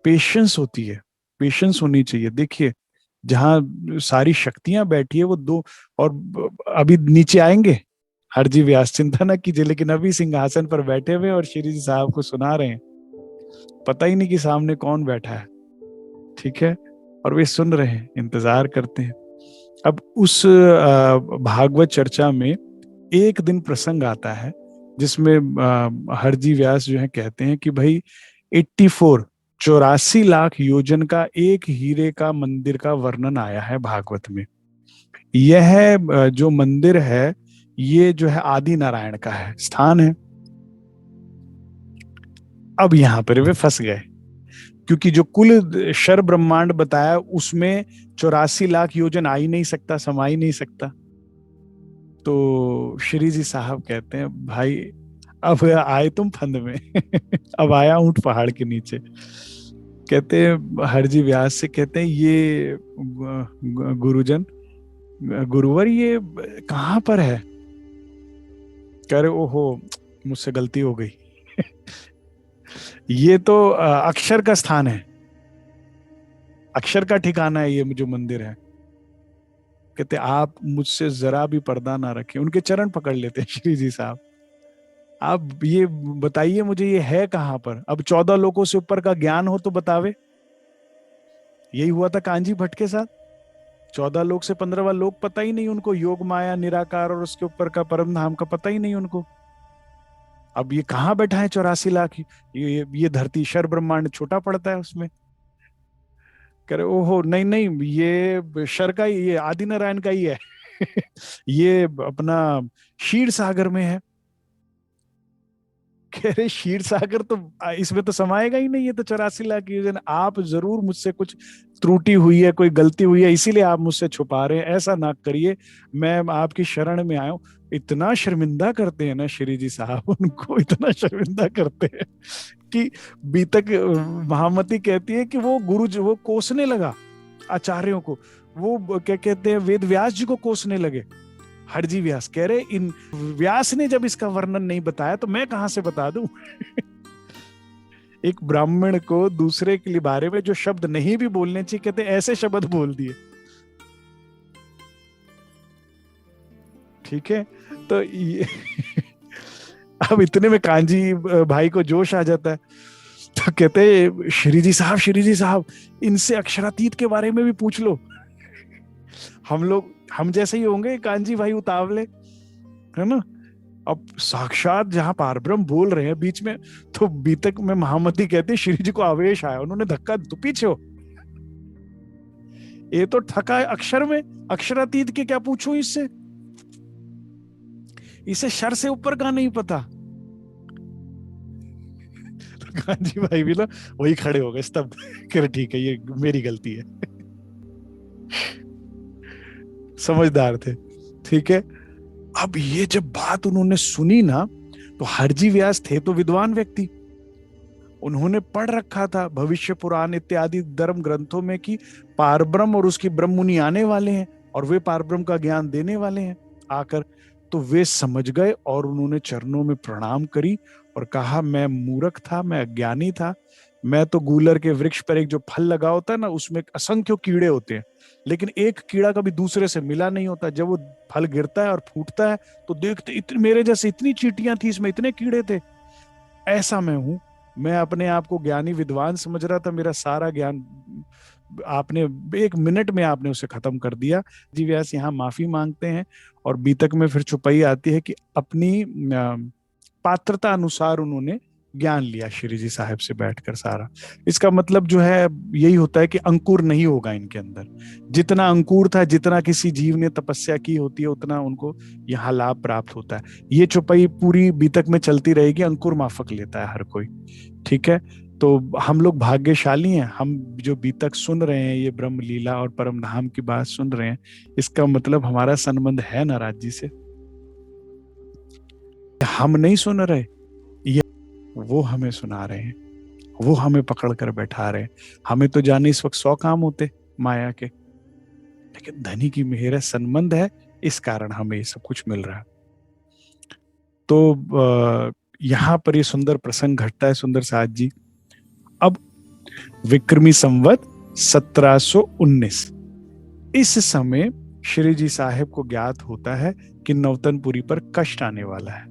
पेशेंस होती है, पेशेंस होनी चाहिए। देखिए, जहां सारी शक्तियां बैठी है वो दो, और अभी नीचे आएंगे हरजी व्यास, चिंता ना कीजिए, लेकिन अभी सिंहासन पर बैठे हुए और श्री जी साहब को सुना रहे हैं। पता ही नहीं कि सामने कौन बैठा है, ठीक है, और वे सुन रहे हैं, इंतजार करते हैं। अब उस भागवत चर्चा में एक दिन प्रसंग आता है जिसमें हरजी व्यास जो है कहते हैं कि भाई 84 योजन का एक हीरे का मंदिर का वर्णन आया है भागवत में। यह जो मंदिर है, ये जो है आदि नारायण का है, स्थान है। अब यहां पर वे फंस गए, क्योंकि जो कुल शर ब्रह्मांड बताया उसमें 84 लाख योजन आ ही नहीं सकता, समा ही नहीं सकता। तो श्री जी साहब कहते हैं भाई, अब आए तुम फंद में अब आया ऊंट पहाड़ के नीचे। कहते हैं हरजी व्यास से, कहते हैं ये गुरुजन, गुरुवर ये कहाँ पर है? कह रहे ओहो, मुझसे गलती हो गई ये तो अक्षर का स्थान है, अक्षर का ठिकाना है ये जो मंदिर है। कहते आप मुझसे जरा भी पर्दा ना रखें, उनके चरण पकड़ लेते हैं श्री जी साहब। आप ये बताइए मुझे, ये है कहाँ पर? अब 14 लोगों से ऊपर का ज्ञान हो तो बतावे। यही हुआ था कांजी भट्ट के साथ। 14 लोग से 15वां लोग पता ही नहीं उनको, योग माया निराकार और उसके ऊपर का परम धाम का पता ही नहीं उनको। अब ये कहाँ बैठा है 84 लाख? ये धरती शर ब्रह्मांड छोटा पड़ता है उसमें। कह रहे ओहो, नहीं नहीं, ये शर का ही, ये आदि नारायण का ही है ये अपना क्षीर सागर में है। कह रहे क्षीर सागर तो इसमें तो समाएगा ही नहीं, ये तो 84 लाख योजन। आप जरूर मुझसे कुछ त्रुटि हुई है, कोई गलती हुई है, इसीलिए आप मुझसे छुपा रहे हैं, ऐसा ना करिए, मैं आपकी शरण में आया हूं। इतना शर्मिंदा करते हैं ना श्री जी साहब, उनको इतना शर्मिंदा करते हैं कि बीतक महामती कहती है कि वो गुरु जी वो कोसने लगा आचार्यों को, वो क्या कहते हैं वेद व्यास जी को कोसने लगे। हरजी व्यास कह रहे इन व्यास ने जब इसका वर्णन नहीं बताया तो मैं कहां से बता दूं एक ब्राह्मण को दूसरे के लिए बारे में जो शब्द नहीं भी बोलने चाहिए, कहते ऐसे शब्द बोल दिए। ठीक है, तो ये अब इतने में कांजी भाई को जोश आ जाता है, तो कहते श्री जी साहब, श्री जी साहब, इनसे अक्षरातीत के बारे में भी पूछ लो। हम लोग हम जैसे ही होंगे कांजी भाई, उतावले, है ना। अब साक्षात जहां पारब्रह्म बोल रहे हैं बीच में, तो बीतक में महामती कहते श्री जी को आवेश आया, उन्होंने धक्का, तो पीछे हो, ये तो ठका है अक्षर में, अक्षरातीत के क्या पूछूं इससे, इसे शर से ऊपर का नहीं पता। तो कांजी भाई भी ना वही खड़े हो गए स्तब्ध, कर ठीक है, ये मेरी गलती है समझदार थे, ठीक है। अब ये जब बात उन्होंने सुनी ना, तो हरजी व्यास थे तो विद्वान व्यक्ति, उन्होंने पढ़ रखा था भविष्य पुराण इत्यादि धर्म ग्रंथों में कि पारब्रह्म और उसकी ब्रह्म मुनि आने वाले हैं और वे पारब्रह्म का ज्ञान देने वाले हैं आकर। तो वे समझ गए और उन्होंने चरणों में प्रणाम करी और कहा मैं मूर्ख था, मैं अज्ञानी था, मैं तो गूलर के वृक्ष पर एक जो फल लगा होता है ना, उसमें असंख्य कीड़े होते हैं, लेकिन एक कीड़ा कभी दूसरे से मिला नहीं होता। जब वो फल गिरता है और फूटता है तो देखते इतने मेरे जैसे इतनी चींटियां थी, इसमें इतने कीड़े थे। ऐसा मैं हूं, मैं अपने आप को ज्ञानी विद्वान समझ रहा था, मेरा सारा ज्ञान आपने 1 मिनट में आपने उसे खत्म कर दिया। जी व्यास यहाँ माफी मांगते हैं और बीतक में फिर छुपाई आती है कि अपनी पात्रता अनुसार उन्होंने ज्ञान लिया श्री जी साहब से बैठकर सारा। इसका मतलब जो है यही होता है कि अंकुर नहीं होगा इनके अंदर। जितना अंकुर था, जितना किसी जीव ने तपस्या की होती है, उतना उनको यहाँ लाभ प्राप्त होता है। ये चौपाई पूरी बीतक में चलती रहेगी, अंकुर माफक लेता है हर कोई। ठीक है। तो हम लोग भाग्यशाली हैं, हम जो बीतक सुन रहे हैं, ये ब्रह्म लीला और परम धाम की बात सुन रहे हैं। इसका मतलब हमारा संबंध है नाराज जी से। हम नहीं सुन रहे, ये वो हमें सुना रहे हैं, वो हमें पकड़ कर बैठा रहे हैं। हमें तो जाने इस वक्त 100 काम होते माया के, लेकिन धनी की मेहर है, संबंध है, इस कारण हमें ये सब कुछ मिल रहा है। तो यहाँ पर ये सुंदर प्रसंग घटता है सुंदर साथ जी। अब विक्रमी संवत 1719, इस समय श्री जी साहेब को ज्ञात होता है कि नवतनपुरी पर कष्ट आने वाला है।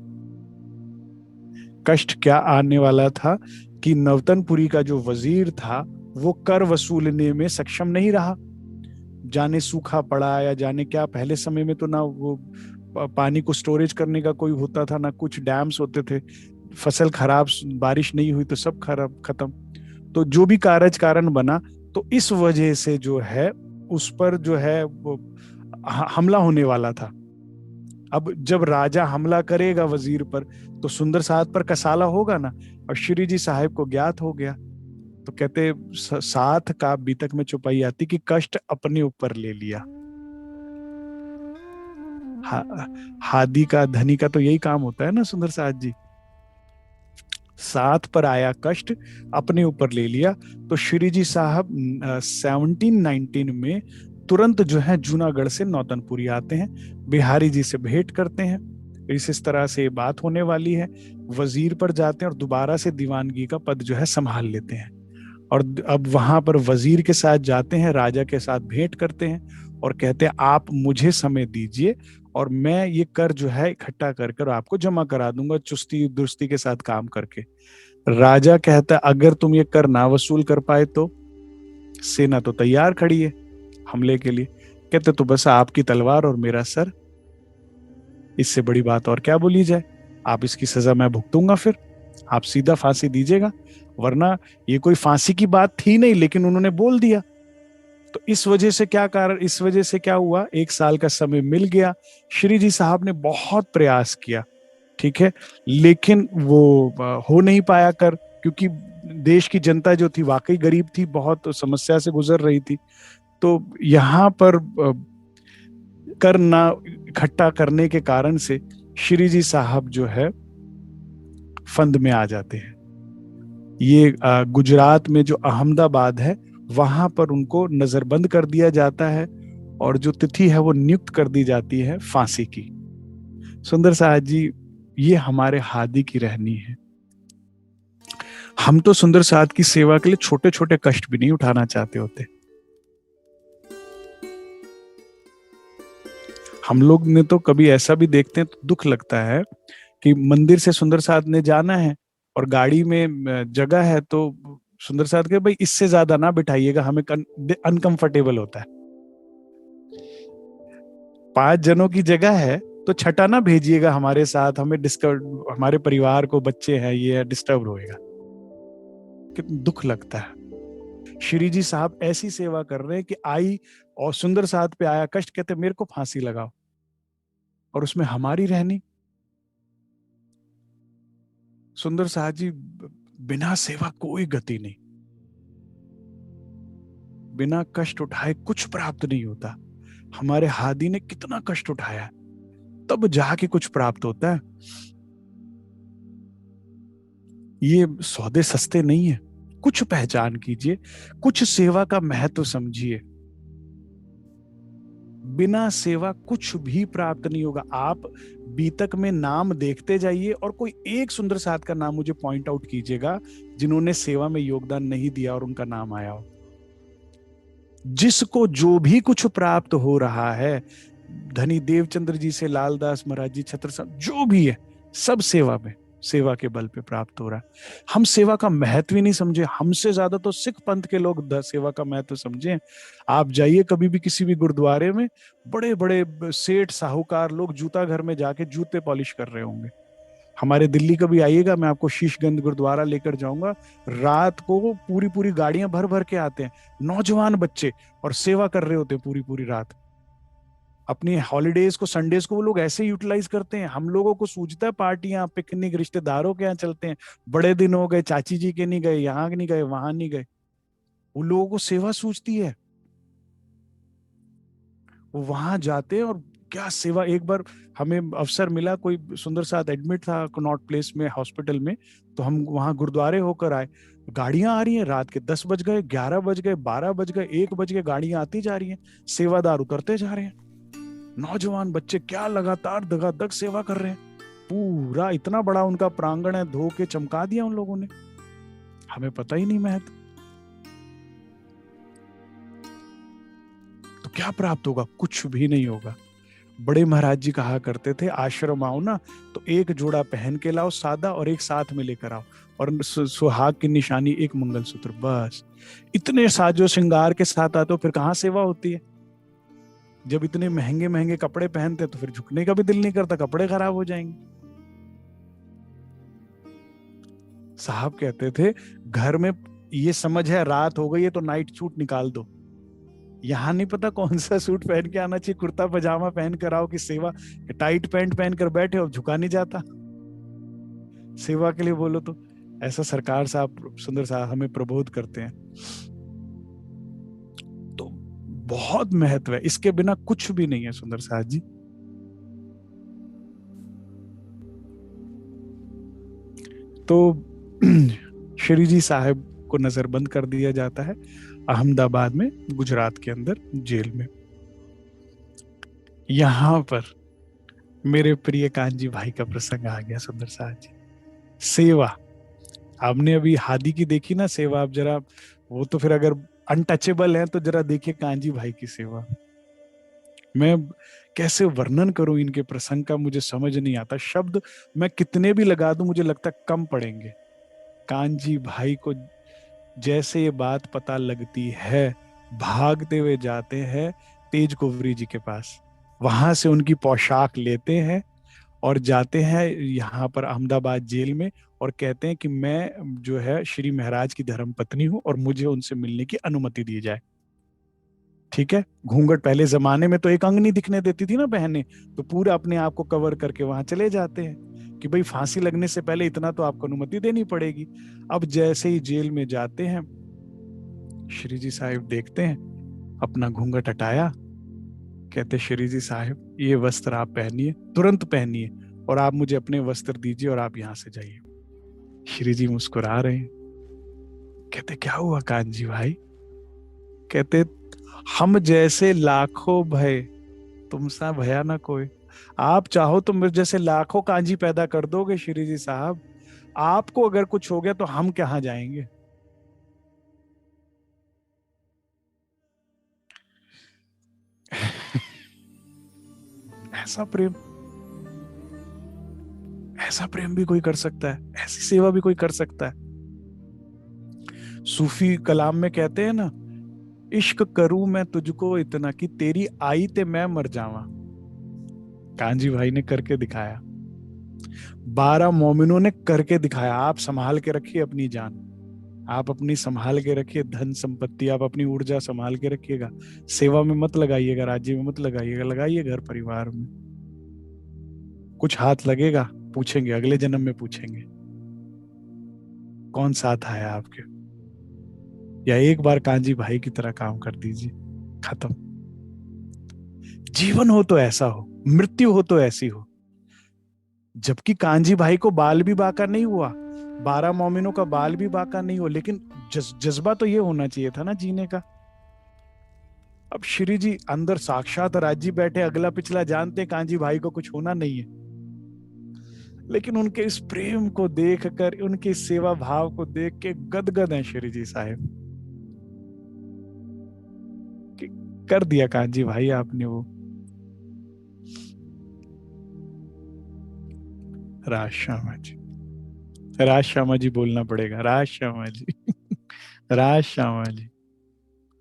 कष्ट क्या आने वाला था कि नवतनपुरी का जो वजीर था वो कर वसूलने में सक्षम नहीं रहा। जाने सूखा पड़ा या जाने क्या, पहले समय में तो ना वो पानी को स्टोरेज करने का कोई होता था, ना कुछ डैम्स होते थे। फसल खराब, बारिश नहीं हुई तो सब खराब, खत्म। तो जो भी कारज कारण बना, तो इस वजह से जो है उस पर जो है वो हमला होने वाला था। अब जब राजा हमला करेगा वजीर पर, तो सुंदर साहब पर कसाला होगा ना। और श्री जी साहब को ज्ञात हो गया, तो कहते साथ का बीतक में चुपाई आती कि कष्ट अपने ऊपर ले लिया। हा, हादी का, धनी का तो यही काम होता है ना सुंदर साथ जी। साथ पर आया कष्ट अपने ऊपर ले लिया। तो श्री जी साहब 1719 में तुरंत जो है जूनागढ़ से नौतनपुरी आते हैं, बिहारी जी से भेंट करते हैं। इस तरह से बात होने वाली है। वजीर पर जाते हैं और दोबारा से दीवानगी का पद जो है संभाल लेते हैं। और अब वहां पर वजीर के साथ जाते हैं, राजा के साथ भेंट करते हैं और कहते हैं आप मुझे समय दीजिए और मैं ये कर जो है इकट्ठा कर कर आपको जमा करा दूंगा, चुस्ती दुरुस्ती के साथ काम करके। राजा कहता है अगर तुम ये कर ना वसूल कर पाए तो सेना तो तैयार खड़ी है हमले के लिए। कहते तो बस आपकी तलवार और मेरा सर, इससे बड़ी बात और क्या बोली जाए। आप इसकी सजा मैं भुगतूंगा, फिर आप सीधा फांसी दीजिएगा। वरना ये कोई फांसी की बात थी नहीं, लेकिन उन्होंने बोल दिया। तो इस वजह से क्या कारण, इस वजह से क्या हुआ, 1 साल का समय मिल गया। श्री जी साहब ने बहुत प्रयास किया, ठीक है, लेकिन वो हो नहीं पाया कर, क्योंकि देश की जनता जो थी वाकई गरीब थी, बहुत समस्या से गुजर रही थी। तो यहाँ पर कर ना इकट्ठा करने के कारण से श्री जी साहब जो है फंद में आ जाते हैं। ये गुजरात में जो अहमदाबाद है, वहां पर उनको नजरबंद कर दिया जाता है और जो तिथि है वो नियुक्त कर दी जाती है फांसी की। सुंदर साहब जी, ये हमारे हादी की रहनी है। हम तो सुंदर साहब की सेवा के लिए छोटे छोटे कष्ट भी नहीं उठाना चाहते होते। हम लोग ने तो कभी ऐसा भी देखते हैं तो दुख लगता है कि मंदिर से सुंदर साहब ने जाना है और गाड़ी में जगह है, तो सुंदर साहब के भाई इससे ज्यादा ना बिठाइएगा, हमें अनकंफर्टेबल होता है। 5 जनों की जगह है तो छठा ना भेजिएगा हमारे साथ, हमें डिस्टर्ब, हमारे परिवार को बच्चे हैं ये डिस्टर्ब होएगा। कितना दुख लगता है। श्री जी साहब ऐसी सेवा कर रहे हैं कि आई और सुंदर साहब पे आया कष्ट, कहते मेरे को फांसी लगाओ, और उसमें हमारी रहनी। सुंदर साहब जी, बिना सेवा कोई गति नहीं, बिना कष्ट उठाए कुछ प्राप्त नहीं होता। हमारे हादी ने कितना कष्ट उठाया, तब जाके कुछ प्राप्त होता है। ये सौदे सस्ते नहीं है। कुछ पहचान कीजिए, कुछ सेवा का महत्व समझिए। बिना सेवा कुछ भी प्राप्त नहीं होगा। आप बीतक में नाम देखते जाइए और कोई एक सुंदर साथ का नाम मुझे पॉइंट आउट कीजिएगा जिन्होंने सेवा में योगदान नहीं दिया और उनका नाम आया हो। जिसको जो भी कुछ प्राप्त हो रहा है, धनी देवचंद्र जी से लालदास महाराज जी, छत्रसाल, जो भी है, सब सेवा में, सेवा के बल पे प्राप्त हो रहा है। हम सेवा का महत्व ही नहीं समझे। हमसे ज्यादा तो सिख पंथ के लोग सेवा का महत्व समझे। आप जाइए कभी भी किसी भी गुरुद्वारे में, बड़े बड़े सेठ साहूकार लोग जूता घर में जाके जूते पॉलिश कर रहे होंगे। हमारे दिल्ली कभी आइएगा, मैं आपको शीशगंज गुरुद्वारा लेकर जाऊंगा। रात को पूरी पूरी गाड़ियां भर भर के आते हैं, नौजवान बच्चे, और सेवा कर रहे होते हैं पूरी पूरी रात। अपनी हॉलीडेज को, संडेज को वो लोग ऐसे यूटिलाइज करते हैं। हम लोगों को सूझता है पार्टियां, पिकनिक, रिश्तेदारों के यहाँ चलते हैं, बड़े दिन हो गए, चाची जी के नहीं गए, यहाँ नहीं गए, वहां नहीं गए। उन लोगों को सेवा सूझती है, वो वहां जाते हैं। और क्या सेवा! एक बार हमें अवसर मिला, कोई सुंदर साथ एडमिट था कनॉट प्लेस में हॉस्पिटल में, तो हम वहां गुरुद्वारे होकर आए। गाड़ियां आ रही हैं, रात के 10 बज गए, 11 बज गए, 12 बज गए, 1 बज गए, गाड़ियां आती जा रही हैं, सेवादार उतरते जा रहे हैं। नौजवान बच्चे क्या लगातार दगादग सेवा कर रहे हैं। पूरा इतना बड़ा उनका प्रांगण है, धो के चमका दिया उन लोगों ने, हमें पता ही नहीं महत्व। तो क्या प्राप्त होगा? कुछ भी नहीं होगा। बड़े महाराज जी कहा करते थे, आश्रम आओ ना तो एक जोड़ा पहन के लाओ सादा, और एक साथ में लेकर आओ, और सुहाग की निशानी एक मंगलसूत्र, बस। इतने साजो श्रृंगार के साथ आते हो, फिर कहाँ सेवा होती है? जब इतने महंगे महंगे कपड़े पहनते तो फिर झुकने का भी दिल नहीं करता, कपड़े खराब हो जाएंगे। साहब कहते थे, घर में ये समझ है रात हो गई है तो नाइट सूट निकाल दो। यहाँ नहीं पता कौन सा सूट पहन के आना चाहिए, कुर्ता पजामा पहन कर आओ कि सेवा, टाइट पैंट पहन कर बैठे हो, झुका नहीं जाता सेवा के लिए बोलो तो। ऐसा सरकार साहब, सुंदर साहब हमें प्रबोध करते हैं। तो बहुत महत्व है, इसके बिना कुछ भी नहीं है सुंदर साहब जी। तो श्री जी साहब को नजरबंद कर दिया जाता है अहमदाबाद में, गुजरात के अंदर जेल में। यहां पर मेरे प्रिय कांजी भाई का प्रसंग आ गया सुंदर साहब जी। सेवा, आपने अभी हादी की देखी ना सेवा, आप जरा वो तो फिर अगर अनटचेबल है तो जरा देखिए कांजी भाई की सेवा। मैं कैसे वर्णन करूं इनके प्रसंग का, मुझे समझ नहीं आता। शब्द मैं कितने भी लगा दूं मुझे लगता है कम पड़ेंगे। कांजी भाई को जैसे ये बात पता लगती है, भागते हुए जाते हैं तेज कुंवरी जी के पास, वहां से उनकी पोशाक लेते हैं और जाते हैं यहाँ पर अहमदाबाद जेल में, और कहते हैं कि मैं जो है श्री महाराज की धर्म पत्नी हूं और मुझे उनसे मिलने की अनुमति दी जाए। ठीक है, घूंघट पहले जमाने में तो एक अंग नहीं दिखने देती थी ना बहनें, तो पूरा अपने आप को कवर करके वहां चले जाते हैं कि भाई फांसी लगने से पहले इतना तो आपको अनुमति देनी पड़ेगी। अब जैसे ही जेल में जाते हैं, श्री जी साहिब देखते हैं, अपना घूंघट हटाया, कहते श्री जी साहिब ये वस्त्र आप पहनिए, तुरंत पहनिए, और आप मुझे अपने वस्त्र दीजिए और आप यहां से जाइए। श्री जी मुस्कुरा रहे हैं, कहते क्या हुआ कांजी भाई? कहते हम जैसे लाखों भय, तुम सा भया ना कोई। आप चाहो तो मेरे जैसे लाखों कांजी पैदा कर दोगे श्री जी साहब, आपको अगर कुछ हो गया तो हम कहाँ जाएंगे? ऐसा प्रेम, ऐसा प्रेम भी कोई कर सकता है? ऐसी सेवा भी कोई कर सकता है? सूफी कलाम में कहते हैं ना, इश्क करूं मैं तुझको इतना कि तेरी आई ते मैं मर जावा। कांजी भाई ने करके दिखाया, 12 मोमिनों ने करके दिखाया। आप संभाल के रखिए अपनी जान, आप अपनी संभाल के रखिए धन संपत्ति, आप अपनी ऊर्जा संभाल के रखिएगा। सेवा में मत लगाइएगा, राज्य में मत लगाइएगा, लगाइए घर परिवार में। कुछ हाथ लगेगा, पूछेंगे अगले जन्म में, पूछेंगे कौन साथ आया आपके। या एक बार कांजी भाई की तरह काम कर दीजिए, खत्म। जीवन हो तो ऐसा हो, मृत्यु हो तो ऐसी हो। जबकि कांजी भाई को बाल भी बाका नहीं हुआ, 12 मोमिनों का बाल भी बाका नहीं हुआ, लेकिन जज्बा तो ये होना चाहिए था ना जीने का। अब श्री जी अंदर साक्षात राज्य बैठे, अगला पिछला जानते, कांजी भाई को कुछ होना नहीं है, लेकिन उनके इस प्रेम को देखकर, उनके इस सेवा भाव को देख के गदगद हैं श्री जी साहब कि कर दिया कांजी भाई आपने वो। राज श्यामा जी, राज श्यामा जी बोलना पड़ेगा, राज श्यामा जी राज श्यामा जी,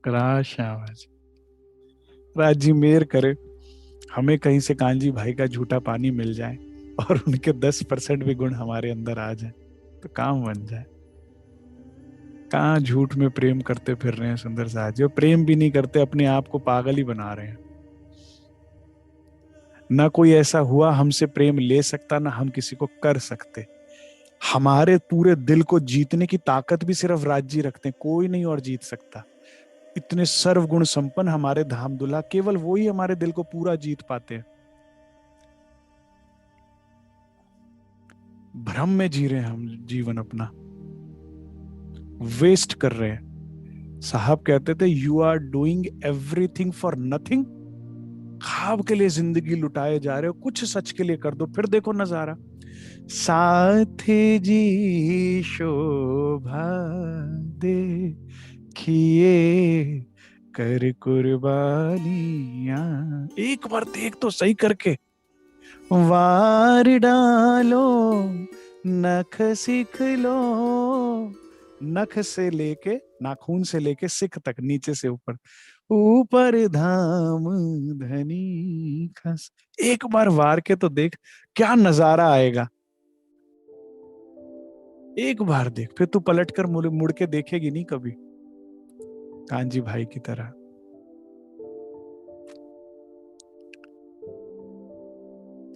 राज श्यामा जी। राज जी मेहर करे, हमें कहीं से कांजी भाई का झूठा पानी मिल जाए और उनके 10% भी गुण हमारे अंदर आ जाए तो काम बन जाए। कहाँ झूठ में प्रेम करते फिर रहे हैं सुंदर साथ, जो प्रेम भी नहीं करते, अपने आप को पागल ही बना रहे हैं। ना कोई ऐसा हुआ हमसे प्रेम ले सकता, ना हम किसी को कर सकते। हमारे पूरे दिल को जीतने की ताकत भी सिर्फ राज्य रखते हैं, कोई नहीं और जीत सकता। इतने सर्वगुण संपन्न हमारे धाम दुल्हा, केवल वो ही हमारे दिल को पूरा जीत पाते हैं। भ्रम में जी रहे हैं हम जीवन अपना, वेस्ट कर रहे हैं। साहब कहते थे, you are doing everything for nothing. ख्वाब के लिए जिंदगी लुटाए जा रहे हो, कुछ सच के लिए कर दो, फिर देखो नजारा। साथ जी शोभा देखिए कर कुर्बानियां, एक बार देख तो सही करके। वार डालो नख सीख लो, नख से लेके नाखून से लेके सिख तक, नीचे से ऊपर, ऊपर धाम धनी खस। एक बार वार के तो देख, क्या नजारा आएगा। एक बार देख, फिर तू पलट कर मुड़ के देखेगी नहीं कभी, कांजी भाई की तरह।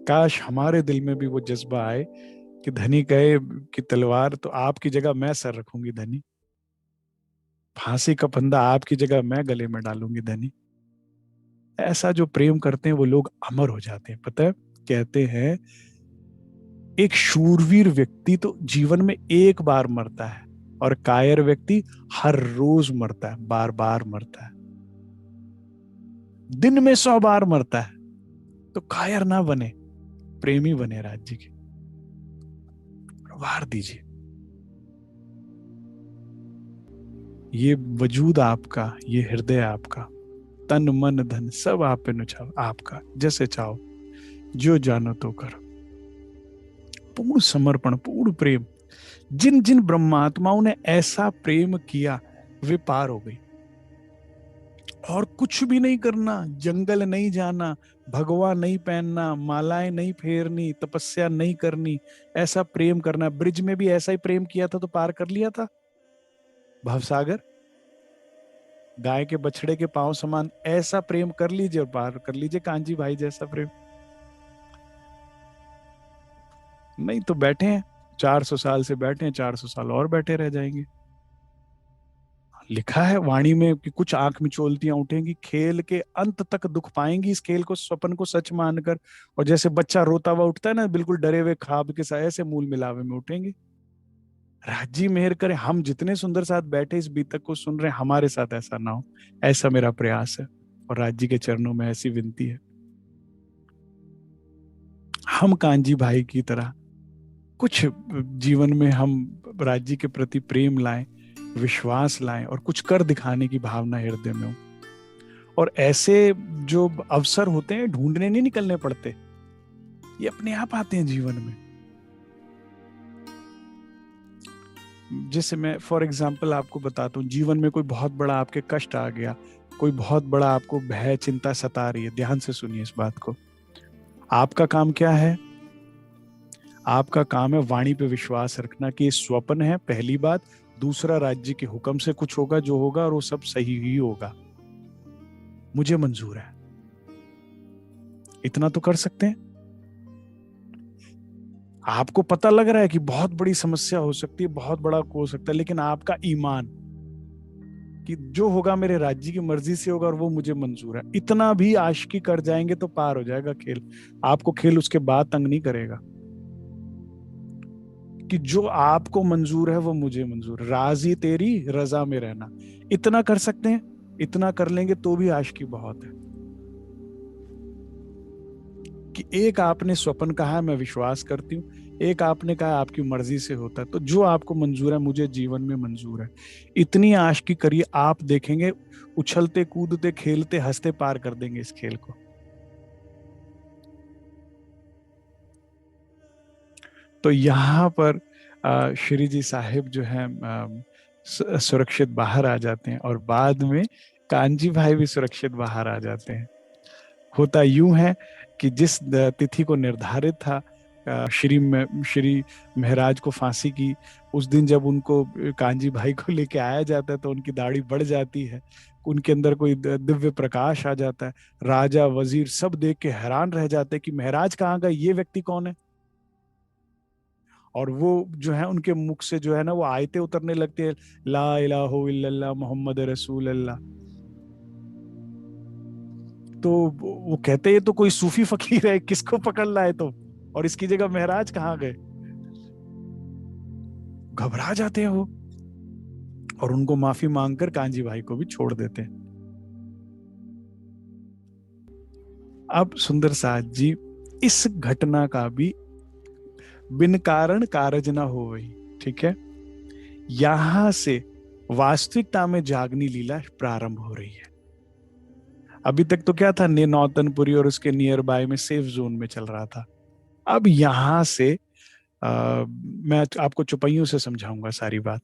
काश हमारे दिल में भी वो जज्बा आए कि धनी कहे कि तलवार तो आपकी जगह मैं सर रखूंगी धनी, फांसी का फंदा आपकी जगह मैं गले में डालूंगी धनी। ऐसा जो प्रेम करते हैं वो लोग अमर हो जाते हैं। पता है, कहते हैं एक शूरवीर व्यक्ति तो जीवन में एक बार मरता है, और कायर व्यक्ति हर रोज मरता है, बार बार मरता है, दिन में 100 बार मरता है। तो कायर ना बने, प्रेमी बने राज्य के, वार दीजिए। ये वजूद आपका, ये हृदय आपका, तन मन धन सब आप पे नुछाव आपका, जैसे चाहो जो जानो तो करो। पूर्ण समर्पण, पूर्ण प्रेम। जिन जिन ब्रह्मात्माओं ने ऐसा प्रेम किया वे पार हो गई। और कुछ भी नहीं करना, जंगल नहीं जाना, भगवा नहीं पहनना, मालाएं नहीं फेरनी, तपस्या नहीं करनी, ऐसा प्रेम करना। ब्रिज में भी ऐसा ही प्रेम किया था तो पार कर लिया था भवसागर। गाय के बछड़े के पांव समान ऐसा प्रेम कर लीजिए और पार कर लीजिए कांजी भाई जैसा प्रेम। नहीं तो बैठे हैं, 400 साल से बैठे हैं, 400 साल और बैठे रह जाएंगे। लिखा है वाणी में कि कुछ आंख मिचोलतियां उठेंगी, खेल के अंत तक दुख पाएंगी इस खेल को स्वप्न को सच मानकर। और जैसे बच्चा रोता हुआ उठता है ना, बिल्कुल डरे हुए ख्वाब के साथ, ऐसे मूल मिलावे में उठेंगे। राज्य मेहर करे, हम जितने सुंदर साथ बैठे इस बीतक को सुन रहे हैं, हमारे साथ ऐसा ना हो, ऐसा मेरा प्रयास है। और राज्य के चरणों में ऐसी विनती है, हम कांजी भाई की तरह कुछ जीवन में हम राज्य के प्रति प्रेम लाएं, विश्वास लाएं, और कुछ कर दिखाने की भावना हृदय में हो। और ऐसे जो अवसर होते हैं ढूंढने नहीं निकलने पड़ते, ये अपने आप आते हैं जीवन में। जैसे मैं फॉर एग्जाम्पल आपको बताता हूँ, जीवन में कोई बहुत बड़ा आपके कष्ट आ गया, कोई बहुत बड़ा आपको भय चिंता सता रही है, ध्यान से सुनिए इस बात को। आपका काम क्या है? आपका काम है वाणी पे विश्वास रखना कि ये स्वप्न है, पहली बात। दूसरा, राज्य के हुक्म से कुछ होगा जो होगा, और वो सब सही ही होगा, मुझे मंजूर है। इतना तो कर सकते हैं। आपको पता लग रहा है कि बहुत बड़ी समस्या हो सकती है, बहुत बड़ा हो सकता है, लेकिन आपका ईमान कि जो होगा मेरे राज्य की मर्जी से होगा और वो मुझे मंजूर है, इतना भी आशिकी कर जाएंगे तो पार हो जाएगा खेल। आपको खेल उसके बाद तंग नहीं करेगा, कि जो आपको मंजूर है वो मुझे मंजूर है, राजी तेरी रजा में रहना। इतना कर सकते हैं, इतना कर लेंगे तो भी आशिकी बहुत है। कि एक आपने स्वप्न कहा है, मैं विश्वास करती हूँ, एक आपने कहा आपकी मर्जी से होता है, तो जो आपको मंजूर है मुझे जीवन में मंजूर है। इतनी आशिकी करिए, आप देखेंगे उछलते कूदते खेलते हंसते पार कर देंगे इस खेल को। तो यहाँ पर श्री जी साहिब जो है सुरक्षित बाहर आ जाते हैं, और बाद में कांजी भाई भी सुरक्षित बाहर आ जाते हैं। होता यूं है कि जिस तिथि को निर्धारित था श्री महराज को फांसी की उस दिन जब उनको कांजी भाई को लेके आया जाता है तो उनकी दाढ़ी बढ़ जाती है, उनके अंदर कोई दिव्य प्रकाश आ जाता है। राजा वजीर सब देख के हैरान रह जाते हैं कि महराज कहाँ गए, ये व्यक्ति कौन है। और वो जो है उनके मुख से जो है ना वो आयतें उतरने लगती है, ला इलाहा इल्लल्लाह मोहम्मद रसूल अल्लाह। तो वो कहते हैं ये तो कोई सूफी फकीर है, किसको पकड़ लाए तो, और इसकी जगह महराज कहाँ गए। घबरा जाते हैं वो, और उनको माफी मांगकर कांजी भाई को भी छोड़ देते हैं। अब सुंदर साथ जी, इस घटना का भी बिन कारण कारज न हो वही, ठीक है। यहां से वास्तविकता में जागनी लीला प्रारंभ हो रही है। अभी तक तो क्या था, नौतनपुरी और उसके नियर बाय में सेफ जोन में चल रहा था। अब यहां से मैं आपको चौपाइयों से समझाऊंगा सारी बात,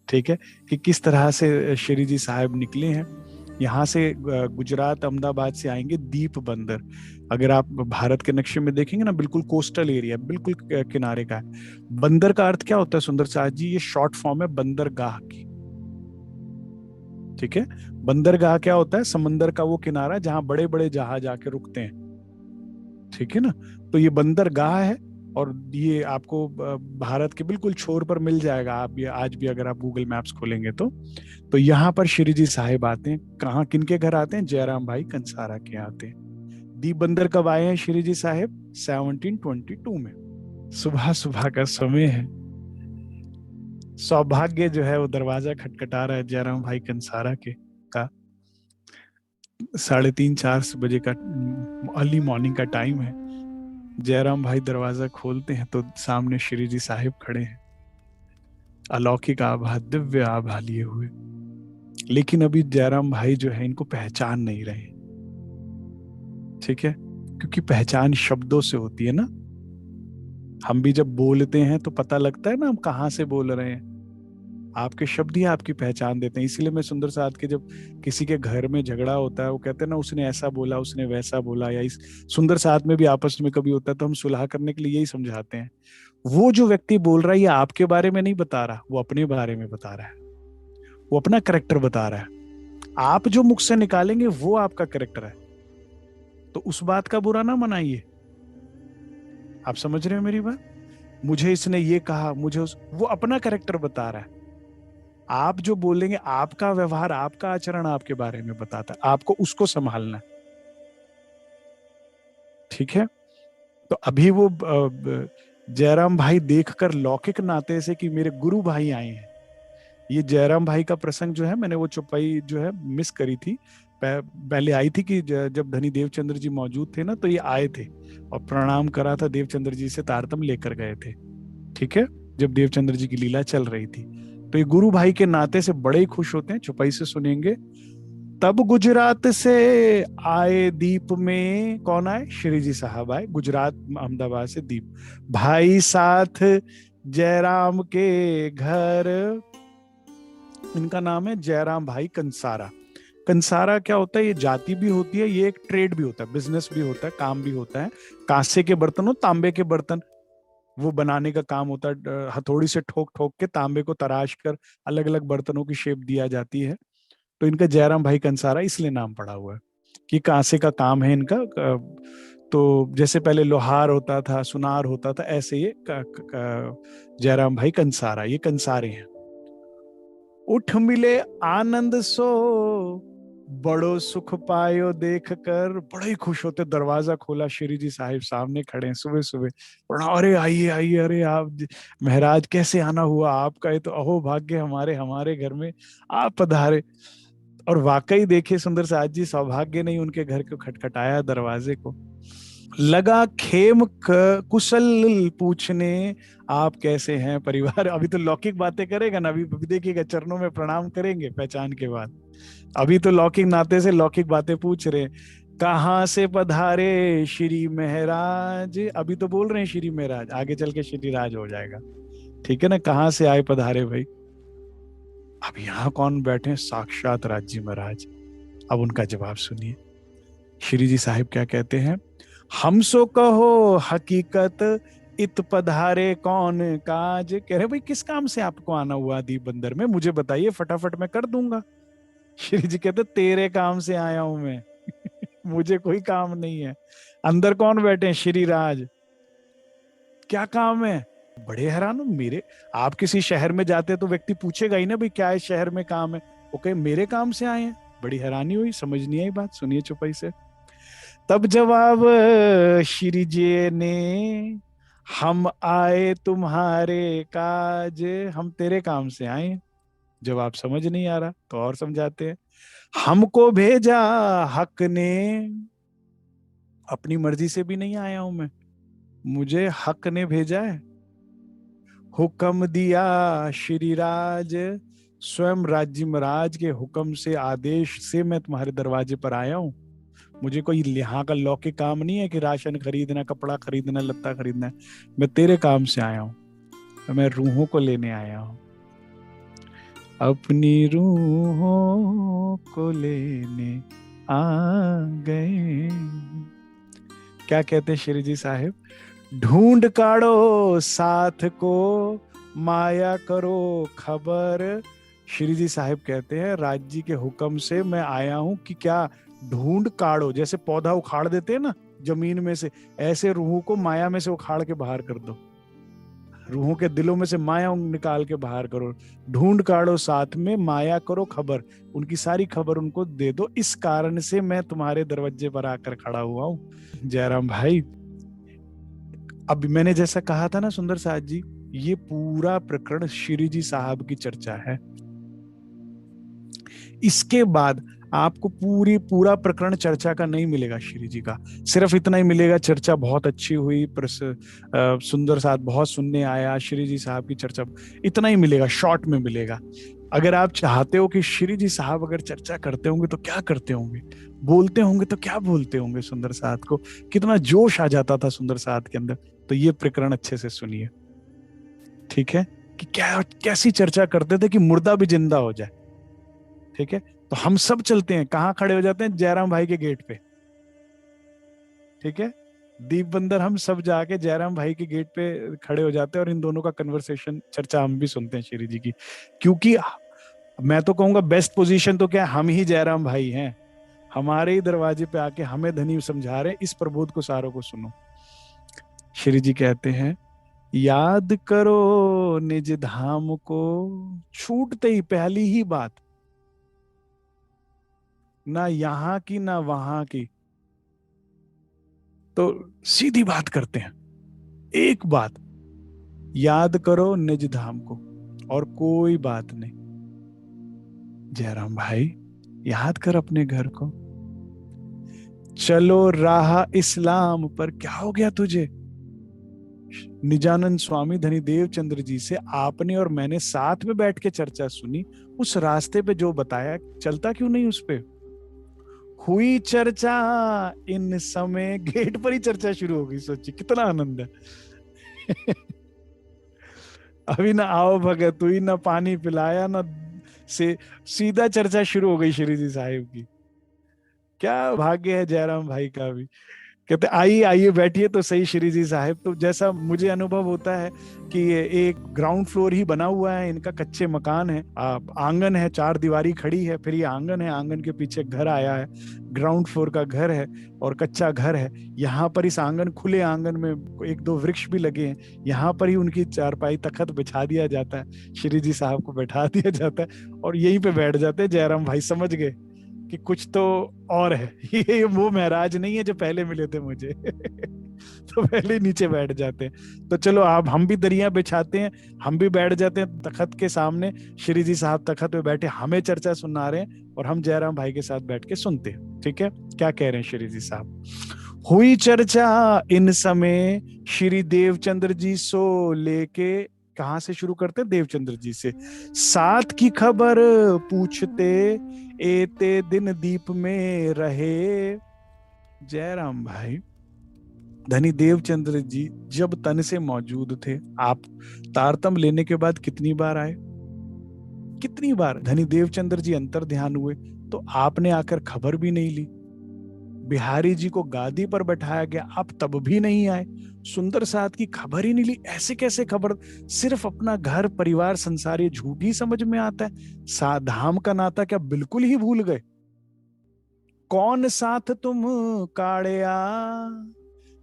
ठीक है, कि किस तरह से श्री जी साहब निकले हैं। यहाँ से गुजरात अहमदाबाद से आएंगे दीप बंदर। अगर आप भारत के नक्शे में देखेंगे ना, बिल्कुल कोस्टल एरिया, बिल्कुल किनारे का है। बंदर का अर्थ क्या होता है सुंदर साथ जी, ये शॉर्ट फॉर्म है बंदरगाह की, ठीक है। बंदरगाह क्या होता है, समंदर का वो किनारा जहां बड़े बड़े जहाज आके रुकते हैं, ठीक है ना। तो ये बंदरगाह है, और ये आपको भारत के बिल्कुल छोर पर मिल जाएगा। आप ये आज भी अगर आप गूगल मैप्स खोलेंगे तो यहाँ पर श्री जी साहिब आते हैं। कहाँ, किनके घर आते हैं, जयराम भाई कंसारा के आते हैं। दीप बंदर कब आए हैं श्री जी साहिब, 1722 में। सुबह सुबह का समय है, सौभाग्य जो है वो दरवाजा खटखटा रहा है जयराम भाई कंसारा के का। 3:30-4 बजे का अर्ली मॉर्निंग का टाइम है। जयराम भाई दरवाजा खोलते हैं तो सामने श्री जी साहिब खड़े हैं, अलौकिक आभा, दिव्य आभा लिए हुए। लेकिन अभी जयराम भाई जो है इनको पहचान नहीं रहे, ठीक है, क्योंकि पहचान शब्दों से होती है ना। हम भी जब बोलते हैं तो पता लगता है ना हम कहाँ से बोल रहे हैं। आपके शब्द ही आपकी पहचान देते हैं। इसीलिए मैं सुंदर साथ के जब किसी के घर में झगड़ा होता है, वो कहते हैं ना उसने ऐसा बोला, उसने वैसा बोला, या इस सुंदर साथ में भी आपस में कभी होता है तो हम सुलह करने के लिए यही समझाते हैं, वो जो व्यक्ति बोल रहा है ये आपके बारे में नहीं बता रहा, वो अपने बारे में बता रहा है, वो अपना करेक्टर बता रहा है। आप जो मुख से निकालेंगे वो आपका करेक्टर है, तो उस बात का बुरा ना मनाइए। आप समझ रहे हो मेरी बात, मुझे इसने ये कहा, वो अपना करेक्टर बता रहा है। आप जो बोलेंगे, आपका व्यवहार, आपका आचरण आपके बारे में बताता है, आपको उसको संभालना है, ठीक है। तो अभी वो जयराम भाई देखकर लौकिक नाते से कि मेरे गुरु भाई आए हैं। ये जयराम भाई का प्रसंग जो है, मैंने वो चौपाई जो है मिस करी थी। पहले आई थी कि जब धनी देवचंद्र जी मौजूद थे ना तो ये आए थे और प्रणाम करा था, देवचंद्र जी से तारतम लेकर गए थे, ठीक है, जब देवचंद्र जी की लीला चल रही थी। तो ये गुरु भाई के नाते से बड़े ही खुश होते हैं, चौपाई से सुनेंगे। तब गुजरात से आए दीप में, कौन आए, श्री जी साहब आए गुजरात अहमदाबाद से दीप भाई साथ जयराम के घर। इनका नाम है जयराम भाई कंसारा। कंसारा क्या होता है, ये जाति भी होती है, ये एक ट्रेड भी होता है, बिजनेस भी होता है, काम भी होता है। कांसे के बर्तन हो, तांबे के बर्तन वो बनाने का काम होता है। हथौड़ी से ठोक ठोक के तांबे को तराश कर अलग अलग बर्तनों की शेप दिया जाती है। तो इनका जयराम भाई कंसारा इसलिए नाम पड़ा हुआ है कि कांसे का काम है इनका। तो जैसे पहले लोहार होता था, सुनार होता था, ऐसे ये जयराम भाई कंसारा, ये कंसारे हैं। उठ मिले आनंद सो बड़ो सुख पायो देख कर, बड़े ही खुश होते। दरवाजा खोला, श्री जी साहिब सामने खड़े हैं सुबह सुबह। अरे आइए आइए, अरे आप महाराज कैसे आना हुआ आपका, ये तो अहो भाग्य हमारे, हमारे घर में आप पधारे। और वाकई देखिए सुंदर साथ जी, सौभाग्य नहीं उनके घर को खटखटाया दरवाजे को। लगा खेम कुशल पूछने, आप कैसे हैं परिवार। अभी तो लौकिक बातें करेगा ना, अभी देखिएगा चरणों में प्रणाम करेंगे पहचान के बाद। अभी तो लौकिक नाते से लौकिक बातें पूछ रहे, कहाँ से पधारे श्री महाराज। अभी तो बोल रहे हैं श्री महाराज, आगे चल के श्री राज हो जाएगा, ठीक है ना। कहाँ से आए पधारे भाई। अब यहाँ कौन बैठे, साक्षात राजी महाराज। अब उनका जवाब सुनिए, श्री जी साहिब क्या कहते हैं। हम सो कहो हकीकत इत पधारे कौन काज, कह रहे भाई किस काम से आपको आना हुआ दीप बंदर में, मुझे बताइए फटाफट मैं कर दूंगा। श्री जी कहते तेरे काम से आया हूं मैं। मुझे कोई काम नहीं है। अंदर कौन बैठे हैं? श्री राज। क्या काम है? बड़े हैरान हो मेरे। आप किसी शहर में जाते तो व्यक्ति पूछेगा ही ना भाई क्या है शहर में काम है। वो कहे मेरे काम से आए हैं। बड़ी हैरानी हुई, समझ नहीं आई बात। सुनिए चुपाई से। तब जवाब श्री जी ने, हम आए तुम्हारे काज, हम तेरे काम से आए हैं। जवाब समझ नहीं आ रहा तो और समझाते हैं। हमको भेजा हक ने, अपनी मर्जी से भी नहीं आया हूं मैं, मुझे हक ने भेजा है। हुक्म दिया श्री राज, स्वयं राज्य महाराज के हुक्म से, आदेश से मैं तुम्हारे दरवाजे पर आया हूँ। मुझे कोई यहाँ का लौकिक काम नहीं है कि राशन खरीदना, कपड़ा खरीदना, लत्ता खरीदना है। मैं तेरे काम से आया हूँ। तो मैं रूहों को लेने आया हूँ, अपनी रूहों को लेने आ गए। क्या कहते हैं श्री जी साहिब? ढूंढ काढ़ो साथ को, माया करो खबर। श्री जी साहिब कहते हैं राज जी के हुक्म से मैं आया हूं कि क्या ढूंढ काढ़ो, जैसे पौधा उखाड़ देते हैं ना जमीन में से, ऐसे रूहों को माया में से उखाड़ के बाहर कर दो। रूहों के दिलों में से माया निकाल के बाहर करो। ढूंढ काढ़ो साथ में, माया करो खबर, उनकी सारी खबर उनको दे दो। इस कारण से मैं तुम्हारे दरवाजे पर आकर खड़ा हुआ हूं। जयराम भाई, अब मैंने जैसा कहा था ना सुंदर साथ जी, ये पूरा प्रकरण श्री जी साहब की चर्चा है। इसके बाद आपको पूरा प्रकरण चर्चा का नहीं मिलेगा श्री जी का, सिर्फ इतना ही मिलेगा चर्चा बहुत अच्छी हुई, सुंदर साथ बहुत सुनने आया, श्री जी साहब की चर्चा, इतना ही मिलेगा, शॉर्ट में मिलेगा। अगर आप चाहते हो कि श्री जी साहब अगर चर्चा करते होंगे तो क्या करते होंगे, बोलते होंगे तो क्या बोलते होंगे, सुंदर साथ को कितना जोश आ जाता था सुंदर साथ के अंदर, तो ये प्रकरण अच्छे से सुनिए। ठीक है, कि क्या कैसी चर्चा करते थे कि मुर्दा भी जिंदा हो जाए। ठीक है, तो हम सब चलते हैं, कहाँ खड़े हो जाते हैं? जयराम भाई के गेट पे। ठीक है, दीप बंदर हम सब जाके जयराम भाई के गेट पे खड़े हो जाते हैं और इन दोनों का कन्वर्सेशन, चर्चा हम भी सुनते हैं श्री जी की। क्योंकि मैं तो कहूंगा बेस्ट पोजीशन तो क्या हम ही जयराम भाई हैं, हमारे ही दरवाजे पे आके हमें धनी समझा रहे, इस प्रबोध को सारों को सुनो। श्री जी कहते हैं, याद करो निज धाम को, छूटते ही पहली ही बात, ना यहाँ की ना वहां की, तो सीधी बात करते हैं, एक बात, याद करो निज धाम को, और कोई बात नहीं। जयराम भाई, याद कर अपने घर को, चलो राह इस्लाम पर। क्या हो गया तुझे? निजानंद स्वामी धनी देव चंद्र जी से आपने और मैंने साथ में बैठ के चर्चा सुनी, उस रास्ते पे जो बताया चलता क्यों नहीं उस पे? हुई चर्चा इन समय, गेट पर ही चर्चा शुरू हो गई। सोचिए कितना आनंद है। अभी ना आओ भगत हुई, ना पानी पिलाया, ना से सीधा चर्चा शुरू हो गई श्री जी साहिब की। क्या भाग्य है जयराम भाई का भी। कहते आइए आइए बैठिए तो सही श्री जी साहब। तो जैसा मुझे अनुभव होता है कि ये एक ग्राउंड फ्लोर ही बना हुआ है, इनका कच्चे मकान है, आंगन है, चार दीवारी खड़ी है, फिर ये आंगन है, आंगन के पीछे घर आया है, ग्राउंड फ्लोर का घर है और कच्चा घर है। यहाँ पर इस आंगन, खुले आंगन में एक दो वृक्ष भी लगे हैं, यहाँ पर ही उनकी चारपाई तखत बिछा दिया जाता है, श्री जी साहब को बैठा दिया जाता है और यहीं पे बैठ जाते हैं। जयराम भाई समझ गए कि कुछ तो और है, ये वो महाराज नहीं है जो पहले मिले थे मुझे। तो पहले नीचे बैठ जाते हैं। तो चलो आप, हम भी दरिया बिछाते हैं, हम भी बैठ जाते हैं तखत के सामने, श्री जी साहब तखत पे बैठे हमें चर्चा सुना रहे हैं और हम जयराम भाई के साथ बैठ के सुनते हैं। ठीक है, क्या कह रहे हैं श्री जी साहब? हुई चर्चा इन समय, श्री देवचंद्र जी सो लेके, कहां से शुरू करते? देवचंद्र जी से। साथ की खबर पूछते, एते दिन दीप में रहे। जयराम भाई, धनी देवचंद्र जी जब तन से मौजूद थे, आप तारतम लेने के बाद कितनी बार आए? कितनी बार धनी देवचंद्र जी अंतर ध्यान हुए तो आपने आकर खबर भी नहीं ली। बिहारी जी को गादी पर बैठाया गया, आप तब भी नहीं आए। सुंदर साथ की खबर ही नहीं ली। ऐसे कैसे खबर? सिर्फ अपना घर परिवार संसार ये झूठ ही समझ में आता है। साधाम का नाता क्या बिल्कुल ही भूल गए? कौन साथ तुम काड़िया।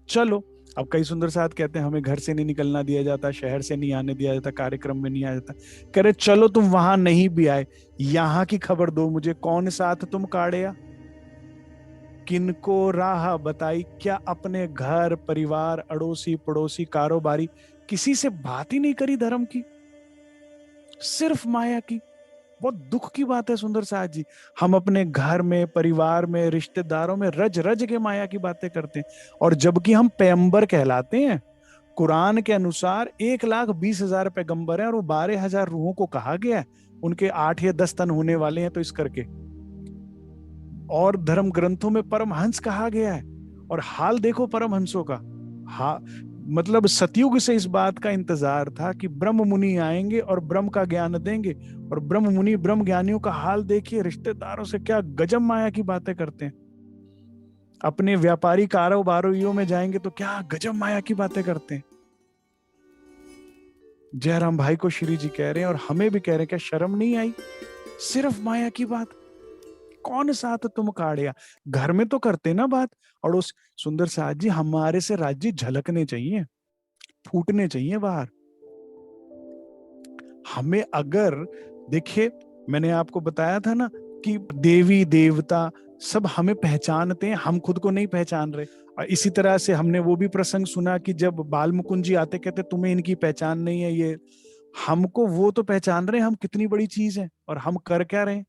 चलो, अब कई सुंदर साथ कहते हैं हमें घर से नहीं निकलना दिया जाता, शहर से नहीं आने दिया जाता, कार्यक्रम में नहीं आ जाता। कह रहे चलो तुम वहां नहीं भी आए, यहाँ की खबर दो मुझे, कौन साथ तुम काड़िया। किनको राह बताई, क्या अपने घर परिवार अड़ोसी पड़ोसी कारोबारी किसी से बात ही नहीं करी धर्म की, सिर्फ माया की। बहुत दुख की बात है सुंदर साथ जी। हम अपने घर में परिवार में रिश्तेदारों में रज रज के माया की बातें करते हैं, और जबकि हम पैगंबर कहलाते हैं। कुरान के अनुसार 1,20,000 पैगंबर हैं, और वो 12,000 रूहों को कहा गया है, उनके 8 या 10 तन होने वाले हैं तो इस करके। और धर्म ग्रंथों में परमहंस कहा गया है। और हाल देखो परमहंसों का। हा मतलब सतयुग से इस बात का इंतजार था कि ब्रह्म मुनि आएंगे और ब्रह्म का ज्ञान देंगे। और ब्रह्म मुनि ब्रह्म ज्ञानियों का हाल देखिए, रिश्तेदारों से क्या गजब माया की बातें करते हैं। अपने व्यापारी कारोबारियों में जाएंगे तो क्या गजब माया की बातें करते हैं। जयराम भाई को श्री जी कह रहे हैं और हमें भी कह रहे हैं, क्या शर्म नहीं आई? सिर्फ माया की बात। कौन साथ तुम काड़िया। घर में तो करते ना बात। और उस सुंदर साथ जी, हमारे से राज्य झलकने चाहिए, फूटने चाहिए बाहर। हमें अगर देखिए, मैंने आपको बताया था ना कि देवी देवता सब हमें पहचानते हैं, हम खुद को नहीं पहचान रहे। और इसी तरह से हमने वो भी प्रसंग सुना कि जब बाल मुकुंद जी आते कहते तुम्हें इनकी पहचान नहीं है, ये हमको वो तो पहचान रहे हैं हम कितनी बड़ी चीज है, और हम कर क्या रहे हैं।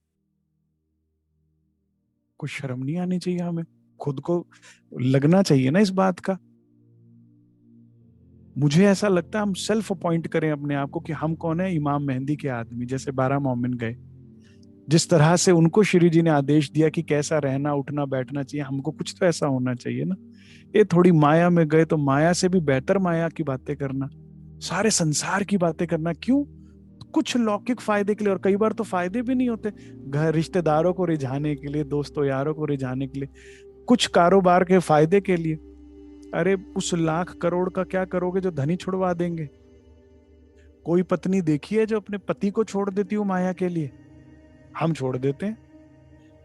कुछ शर्म नहीं आनी चाहिए हमें, खुद को लगना चाहिए ना इस बात का। मुझे ऐसा लगता है हम सेल्फ अपॉइंट करें अपने आप को कि हम कौन है, इमाम मेहंदी के आदमी, जैसे 12 मोमिन गए, जिस तरह से उनको श्री जी ने आदेश दिया कि कैसा रहना उठना बैठना चाहिए, हमको कुछ तो ऐसा होना चाहिए ना। ये थोड़ी माया में गए तो माया से भी बेहतर माया की बातें करना, सारे संसार की बातें करना, क्यों? कुछ लौकिक फायदे के लिए, और कई बार तो फायदे भी नहीं होते। घर रिश्तेदारों को रिझाने के लिए, दोस्तों यारों को रिझाने के लिए, कुछ कारोबार के फायदे के लिए। अरे उस लाख करोड़ का क्या करोगे जो धनी छुड़वा देंगे? कोई पत्नी देखी है जो अपने पति को छोड़ देती हो माया के लिए? हम छोड़ देते हैं।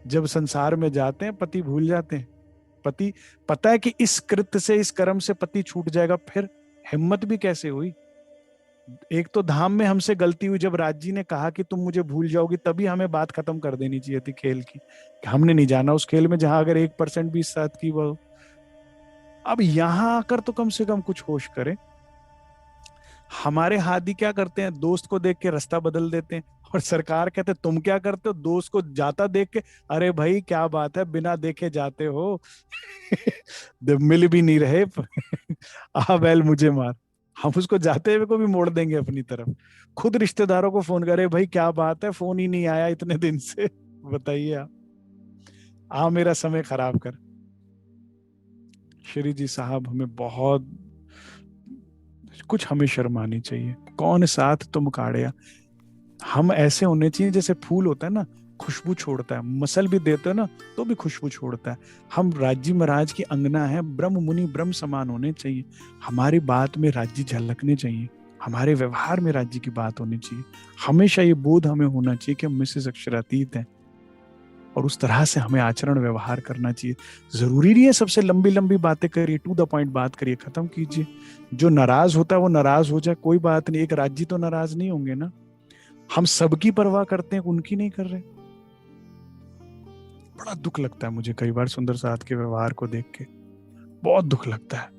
जब संसार में जाते हैं पति भूल जाते हैं। पति, पता है कि इस कृत्य से इस कर्म से पति छूट जाएगा, फिर हिम्मत भी कैसे हुई? एक तो धाम में हमसे गलती हुई, जब राज जी ने कहा कि तुम मुझे भूल जाओगी, तभी हमें बात खत्म कर देनी चाहिए थी खेल की, कि हमने नहीं जाना उस खेल में जहां अगर 1% भी इस साथ की वो। अब यहां आकर तो कम से कम कुछ होश करें। हमारे हादी क्या करते हैं, दोस्त को देख के रास्ता बदल देते हैं, और सरकार कहते तुम क्या करते हो, दोस्त को जाता देख के, अरे भाई क्या बात है बिना देखे जाते हो। मिल भी नहीं रहे। आ बैल मुझे मार। हम उसको जाते हुए को भी मोड़ देंगे अपनी तरफ। खुद रिश्तेदारों को फोन करे, भाई क्या बात है फोन ही नहीं आया इतने दिन से, बताइए आप, आ मेरा समय खराब कर। श्री जी साहब, हमें बहुत कुछ हमें शर्म आनी चाहिए। कौन साथ तुम काड़िया। हम ऐसे होने चाहिए जैसे फूल होता है ना, खुशबू छोड़ता है, मसल भी देते हो ना तो भी खुशबू छोड़ता है। हम राज्य महाराज की अंगना है, ब्रह्म मुनि ब्रह्म समान होने चाहिए। हमारी बात में राज्य झलकने चाहिए, हमारे व्यवहार में राज्य की बात होनी चाहिए। हमेशा ये बोध हमें होना चाहिए कि हम मिसेस अक्षरातीत हैं, और उस तरह से हमें आचरण व्यवहार करना चाहिए। जरूरी नहीं है सबसे लंबी लंबी बातें करिए, टू द पॉइंट बात करिए, खत्म कीजिए। जो नाराज होता है वो नाराज हो जाए, कोई बात नहीं, एक राज्य तो नाराज नहीं होंगे ना। हम सबकी परवाह करते हैं, उनकी नहीं कर रहे। बड़ा दुख लगता है मुझे कई बार सुंदर साथ के व्यवहार को देख के, बहुत दुख लगता है।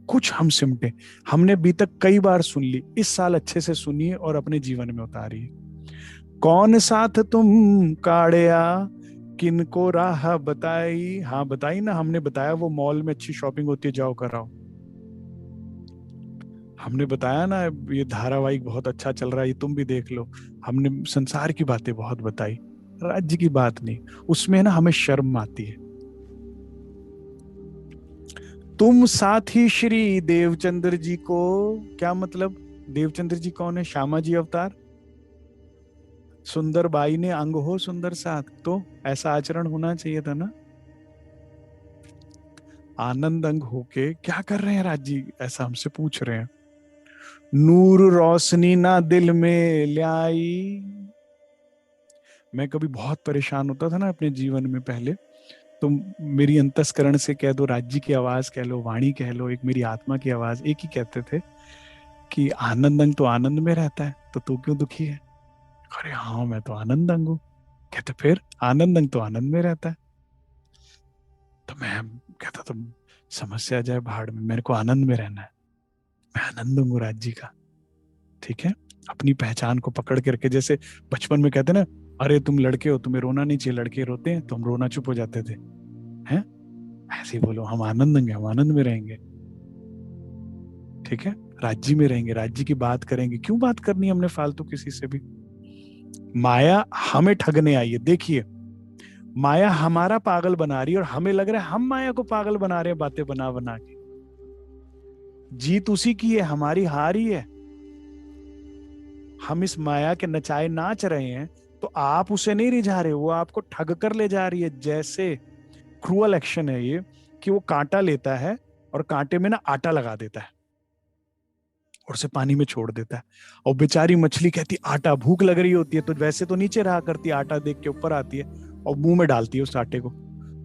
कुछ हम सिमटे, हमने अभी तक कई बार सुन ली, इस साल अच्छे से सुनिए और अपने जीवन में उतारिए। कौन साथ तुम काड़िया, किनको राह बताई। हाँ बताई ना, हमने बताया वो मॉल में अच्छी शॉपिंग होती है, जाओ कराओ। हमने बताया ना ये धारावाहिक बहुत अच्छा चल रहा है, ये तुम भी देख लो। हमने संसार की बातें बहुत बताई, राज्य की बात नहीं। उसमें ना हमें शर्म आती है। तुम साथी श्री देवचंद्र जी को, क्या मतलब? देवचंद्र जी कौन है? श्यामा जी अवतार। सुंदर बाई ने अंग हो सुंदर साथ, तो ऐसा आचरण होना चाहिए था ना। आनंद अंग होके क्या कर रहे हैं राजी, ऐसा हमसे पूछ रहे हैं। नूर रोशनी ना दिल में ल्याई। मैं कभी बहुत परेशान होता था ना अपने जीवन में पहले, तो मेरी अंतस्करण से कह दो, राज्य की आवाज कह लो, वाणी कह लो, एक मेरी आत्मा की आवाज, एक ही कहते थे कि आनंद अंग तो आनंद में रहता है, तो तू क्यों दुखी है? अरे हाँ, मैं तो आनंद अंग हूँ। कहते फिर आनंद अंग तो आनंद में रहता है। तो मैं कहता, तुम समस्या जाए भाड़ में, मेरे को आनंद में रहना है। मैं आनंद हूँ राज्य का। ठीक है, अपनी पहचान को पकड़ के रखे। जैसे बचपन में कहते ना, अरे तुम लड़के हो, तुम्हें रोना नहीं चाहिए, लड़के रोते हैं, तो हम रोना चुप हो जाते थे। हैं? ऐसे ही बोलो, हम आनंद में, हम आनंद में रहेंगे। ठीक है, राज्य में रहेंगे, राज्य की बात करेंगे। क्यों बात करनी है हमने फालतू किसी से भी? माया हमें ठगने आई है, देखिए। माया हमारा पागल बना रही है, और हमें लग रहा है हम माया को पागल बना रहे हैं, बातें बना बना के। जीत उसी की है, हमारी हार ही है। हम इस माया के नचाए नाच रहे हैं, तो आप उसे नहीं रिझा रहे, वो आपको ठग कर ले जा रही है। जैसे क्रूअल एक्शन है ये, कि वो कांटा लेता है और कांटे में ना आटा लगा देता है और उसे पानी में छोड़ देता है। और बेचारी मछली कहती आटा, भूख लग रही होती है तो वैसे तो नीचे रहा करती है, आटा देख के ऊपर आती है और मुंह में डालती है उस आटे को।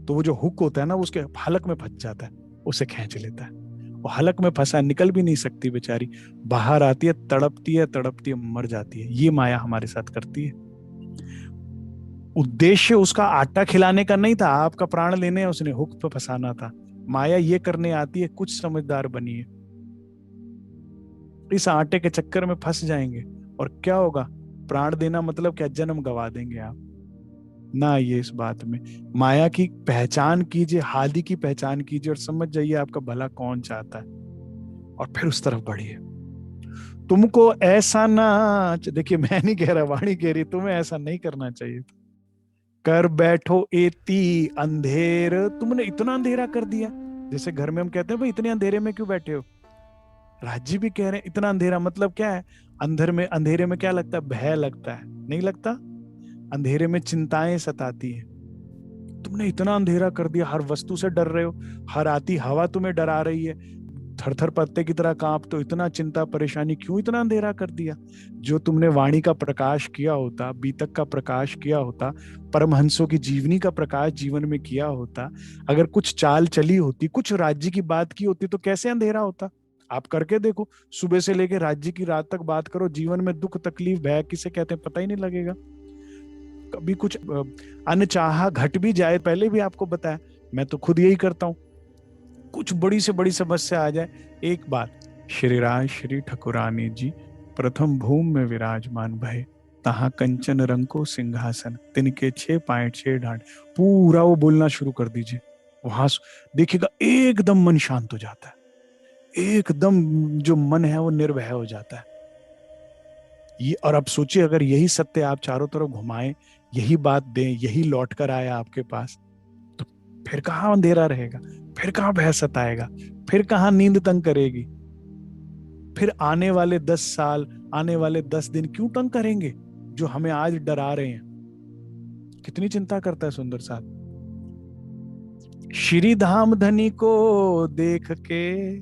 तो वो जो हुक होता है ना, उसके हलक में फंस जाता है, उसे खींच लेता है। वो हलक में फंसा, निकल भी नहीं सकती बेचारी, बाहर आती है, तड़पती है, मर जाती है। ये माया हमारे साथ करती है। उद्देश्य उसका आटा खिलाने का नहीं था, आपका प्राण लेने, उसने हुक पे फंसाना था। माया ये करने आती है, कुछ समझदार बनिए। इस आटे के चक्कर में फंस जाएंगे और क्या होगा? प्राण देना मतलब क्या? जन्म गवा देंगे आप। ना ये इस बात में। माया की पहचान कीजिए, हादी की पहचान कीजिए, और समझ जाइए आपका भला कौन चाहता है, और फिर उस तरफ बढ़िए। तुमको ऐसा ना, देखिए मैं नहीं कह रहा, वाणी कह रही, तुम्हें ऐसा नहीं करना चाहिए। कर बैठो एती अंधेर, तुमने इतना अंधेरा कर दिया। जैसे घर में हम कहते हैं, भाई इतने अंधेरे में क्यों बैठे हो? राजी भी कह रहे हैं इतना अंधेरा मतलब क्या है? अंधेरे में क्या लगता है? भय लगता है, नहीं लगता? अंधेरे में चिंताएं सताती है। तुमने इतना अंधेरा कर दिया, हर वस्तु से डर रहे हो, हर आती हवा तुम्हें डरा रही है, थर थर पत्ते की तरह कांप, तो इतना चिंता परेशानी, क्यों इतना अंधेरा कर दिया? जो तुमने वाणी का प्रकाश किया होता, बीतक का प्रकाश किया होता, परमहंसों की जीवनी का प्रकाश जीवन में किया होता, अगर कुछ चाल चली होती, कुछ राज्य की बात की होती, तो कैसे अंधेरा होता? आप करके देखो, सुबह से लेके राज्य की रात तक बात करो, जीवन में दुख तकलीफ भय किसे कहते हैं पता ही नहीं लगेगा। कभी कुछ अनचाहा घट भी जाए, पहले भी आपको बताया, मैं तो खुद यही करता हूँ। कुछ बड़ी से बड़ी समस्या आ जाए, एक बात, श्री राज श्री ठकुरानी जी प्रथम भूमि में विराजमान भय, तहा कंचन रंग को सिंहासन, तिनके 6 पाए 6 ढाल, पूरा वो बोलना शुरू कर दीजिए। वहां देखिएगा एकदम मन शांत हो जाता है, एकदम जो मन है वो निर्भय हो जाता है। ये, और अब सोचिए अगर यही सत्य आप चारों तरफ घुमाएं, यही बात दें, यही लौट कर आया आपके पास, तो फिर कहाँ अंधेरा रहेगा? फिर कहाँ भय सताएगा? फिर कहाँ नींद तंग करेगी? फिर आने वाले 10 साल, आने वाले 10 दिन क्यों तंग करेंगे, जो हमें आज डरा रहे हैं? कितनी चिंता करता है सुंदर साहब। श्री धाम धनी को देख के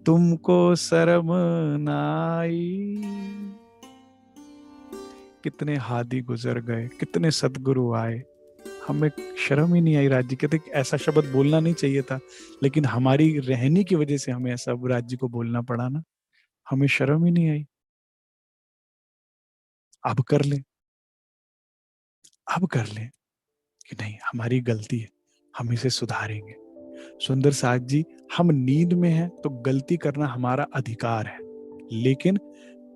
तुमको शर्म ना आई। कितने हादी गुजर गए, कितने सदगुरु आए, हमें शर्म ही नहीं आई। राज्य कहते ऐसा शब्द बोलना नहीं चाहिए था, लेकिन हमारी रहनी की वजह से हमें ऐसा राज्य को बोलना पड़ा ना, हमें शर्म ही नहीं आई। अब कर ले, अब कर ले कि नहीं हमारी गलती है, हम इसे सुधारेंगे। सुंदर साथ जी, हम नींद में हैं तो गलती करना हमारा अधिकार है, लेकिन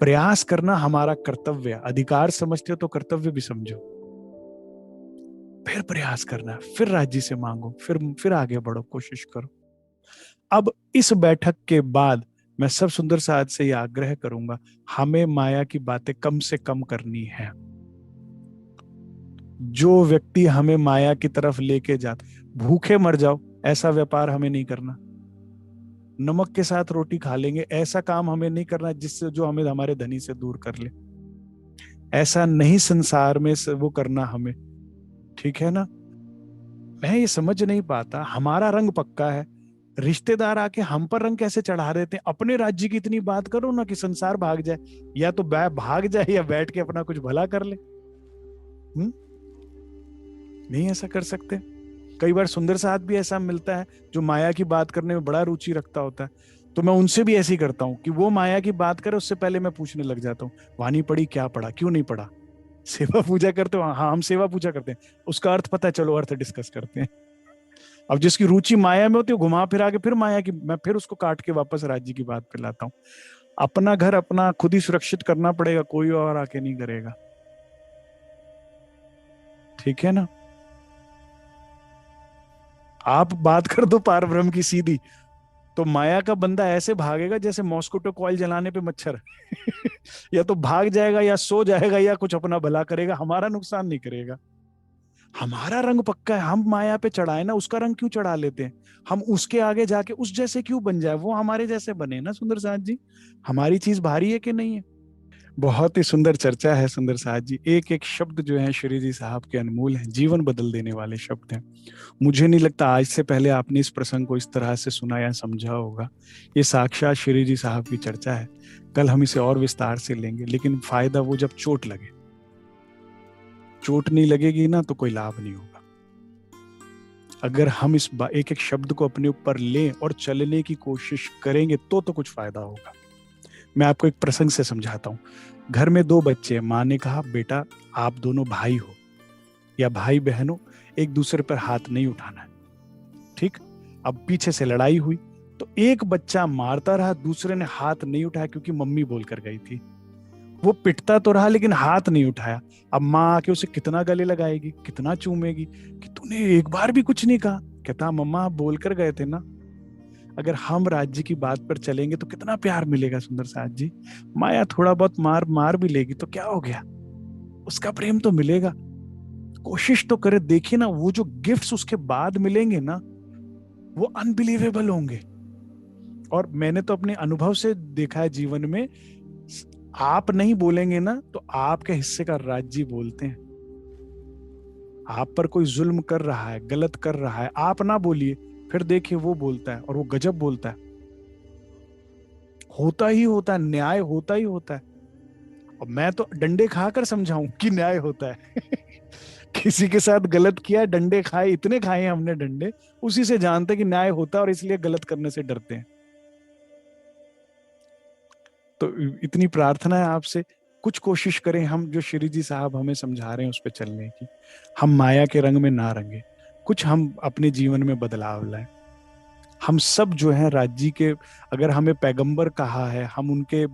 प्रयास करना हमारा कर्तव्य है। अधिकार समझते हो तो कर्तव्य भी समझो। फिर प्रयास करना, फिर राज्य से मांगो, फिर आगे बढ़ो, कोशिश करो। अब इस बैठक के बाद मैं सब सुंदर साथ से यह आग्रह करूंगा, हमें माया की बातें कम से कम करनी है। जो व्यक्ति हमें माया की तरफ लेके जाता, भूखे मर जाओ ऐसा व्यापार हमें नहीं करना। नमक के साथ रोटी खा लेंगे ऐसा काम हमें नहीं करना, जिससे जो हमें हमारे धनी से दूर कर ले। ऐसा नहीं संसार में वो करना हमें, ठीक है ना? मैं ये समझ नहीं पाता, हमारा रंग पक्का है, रिश्तेदार आके हम पर रंग कैसे चढ़ा देते हैं। अपने राज्य की इतनी बात करो ना कि संसार भाग जाए, या तो भाग जाए या बैठ के अपना कुछ भला कर ले। नहीं ऐसा कर सकते। कई बार सुंदर साथ भी ऐसा मिलता है जो माया की बात करने में बड़ा रुचि रखता होता है, तो मैं उनसे भी ऐसे ही करता हूँ कि वो माया की बात करे उससे पहले मैं पूछने लग जाता हूँ, वाणी पढ़ी, क्या पढ़ा, क्यों नहीं पढ़ा, सेवा पूजा करते हो? हाँ हम सेवा पूजा करते हैं। उसका अर्थ पता है, चलो अर्थ डिस्कस करते हैं। अब जिसकी रुचि माया में होती है घुमा फिरा के फिर माया की, मैं फिर उसको काट के वापस राज्य की बात पे लाता हूँ। अपना घर अपना खुद ही सुरक्षित करना पड़ेगा, कोई और आके नहीं करेगा। ठीक है ना? आप बात कर दो पार ब्रह्म की सीधी, तो माया का बंदा ऐसे भागेगा जैसे मॉस्किटो कॉइल जलाने पे मच्छर। या तो भाग जाएगा या सो जाएगा या कुछ अपना भला करेगा, हमारा नुकसान नहीं करेगा। हमारा रंग पक्का है, हम माया पे चढ़ाए ना, उसका रंग क्यों चढ़ा लेते हैं? हम उसके आगे जाके उस जैसे क्यों बन जाए, वो हमारे जैसे बने ना सुंदर साथ जी। हमारी चीज भारी है कि नहीं है? बहुत ही सुंदर चर्चा है सुंदर साथ जी। एक एक शब्द जो है श्री जी साहब के अनमोल हैं, जीवन बदल देने वाले शब्द हैं। मुझे नहीं लगता आज से पहले आपने इस प्रसंग को इस तरह से सुना या समझा होगा। ये साक्षात श्री जी साहब की चर्चा है। कल हम इसे और विस्तार से लेंगे, लेकिन फायदा वो जब चोट लगे। चोट नहीं लगेगी ना तो कोई लाभ नहीं होगा। अगर हम इस एक एक शब्द को अपने ऊपर लें और चलने की कोशिश करेंगे तो कुछ फायदा होगा। मैं आपको एक प्रसंग से समझाता हूँ। घर में दो बच्चे हैं। माँ ने कहा, बेटा आप दोनों भाई हो या भाई बहन हो, एक दूसरे पर हाथ नहीं उठाना है। ठीक। अब पीछे से लड़ाई हुई तो एक बच्चा मारता रहा, दूसरे ने हाथ नहीं उठाया क्योंकि मम्मी बोलकर गई थी। वो पिटता तो रहा लेकिन हाथ नहीं उठाया। अब माँ आके उसे कितना गले लगाएगी, कितना चूमेगी कि तूने एक बार भी कुछ नहीं कहा। कहता, मम्मा आप बोलकर गए थे ना। अगर हम राज्य की बात पर चलेंगे तो कितना प्यार मिलेगा सुंदर साथ जी। माया थोड़ा बहुत मार मार भी लेगी तो क्या हो गया, उसका प्रेम तो मिलेगा। कोशिश तो करे, देखिए ना वो जो गिफ्ट्स उसके बाद मिलेंगे ना, वो अनबिलीवेबल होंगे। और मैंने तो अपने अनुभव से देखा है जीवन में, आप नहीं बोलेंगे ना तो आपके हिस्से का राज्य बोलते हैं। आप पर कोई जुल्म कर रहा है, गलत कर रहा है, आप ना बोलिए, फिर देखिए वो बोलता है और वो गजब बोलता है। होता ही होता है, न्याय होता ही होता है। और मैं तो डंडे खाकर समझाऊं कि न्याय होता है। किसी के साथ गलत किया, डंडे खाए, इतने खाए हैं हमने डंडे, उसी से जानते कि न्याय होता है और इसलिए गलत करने से डरते हैं। तो इतनी प्रार्थना है आपसे, कुछ कोशिश करें हम जो श्री जी साहब हमें समझा रहे हैं उस पर चलने की। हम माया के रंग में ना रंगे, कुछ हम अपने जीवन में बदलाव लाएं। हम सब जो हैं राज्य के, अगर हमें पैगंबर कहा है, हम उनके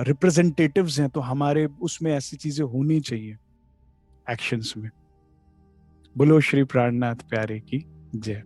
रिप्रेजेंटेटिव्स हैं, तो हमारे उसमें ऐसी चीजें होनी चाहिए एक्शंस में। बोलो श्री प्राणनाथ प्यारे की जय।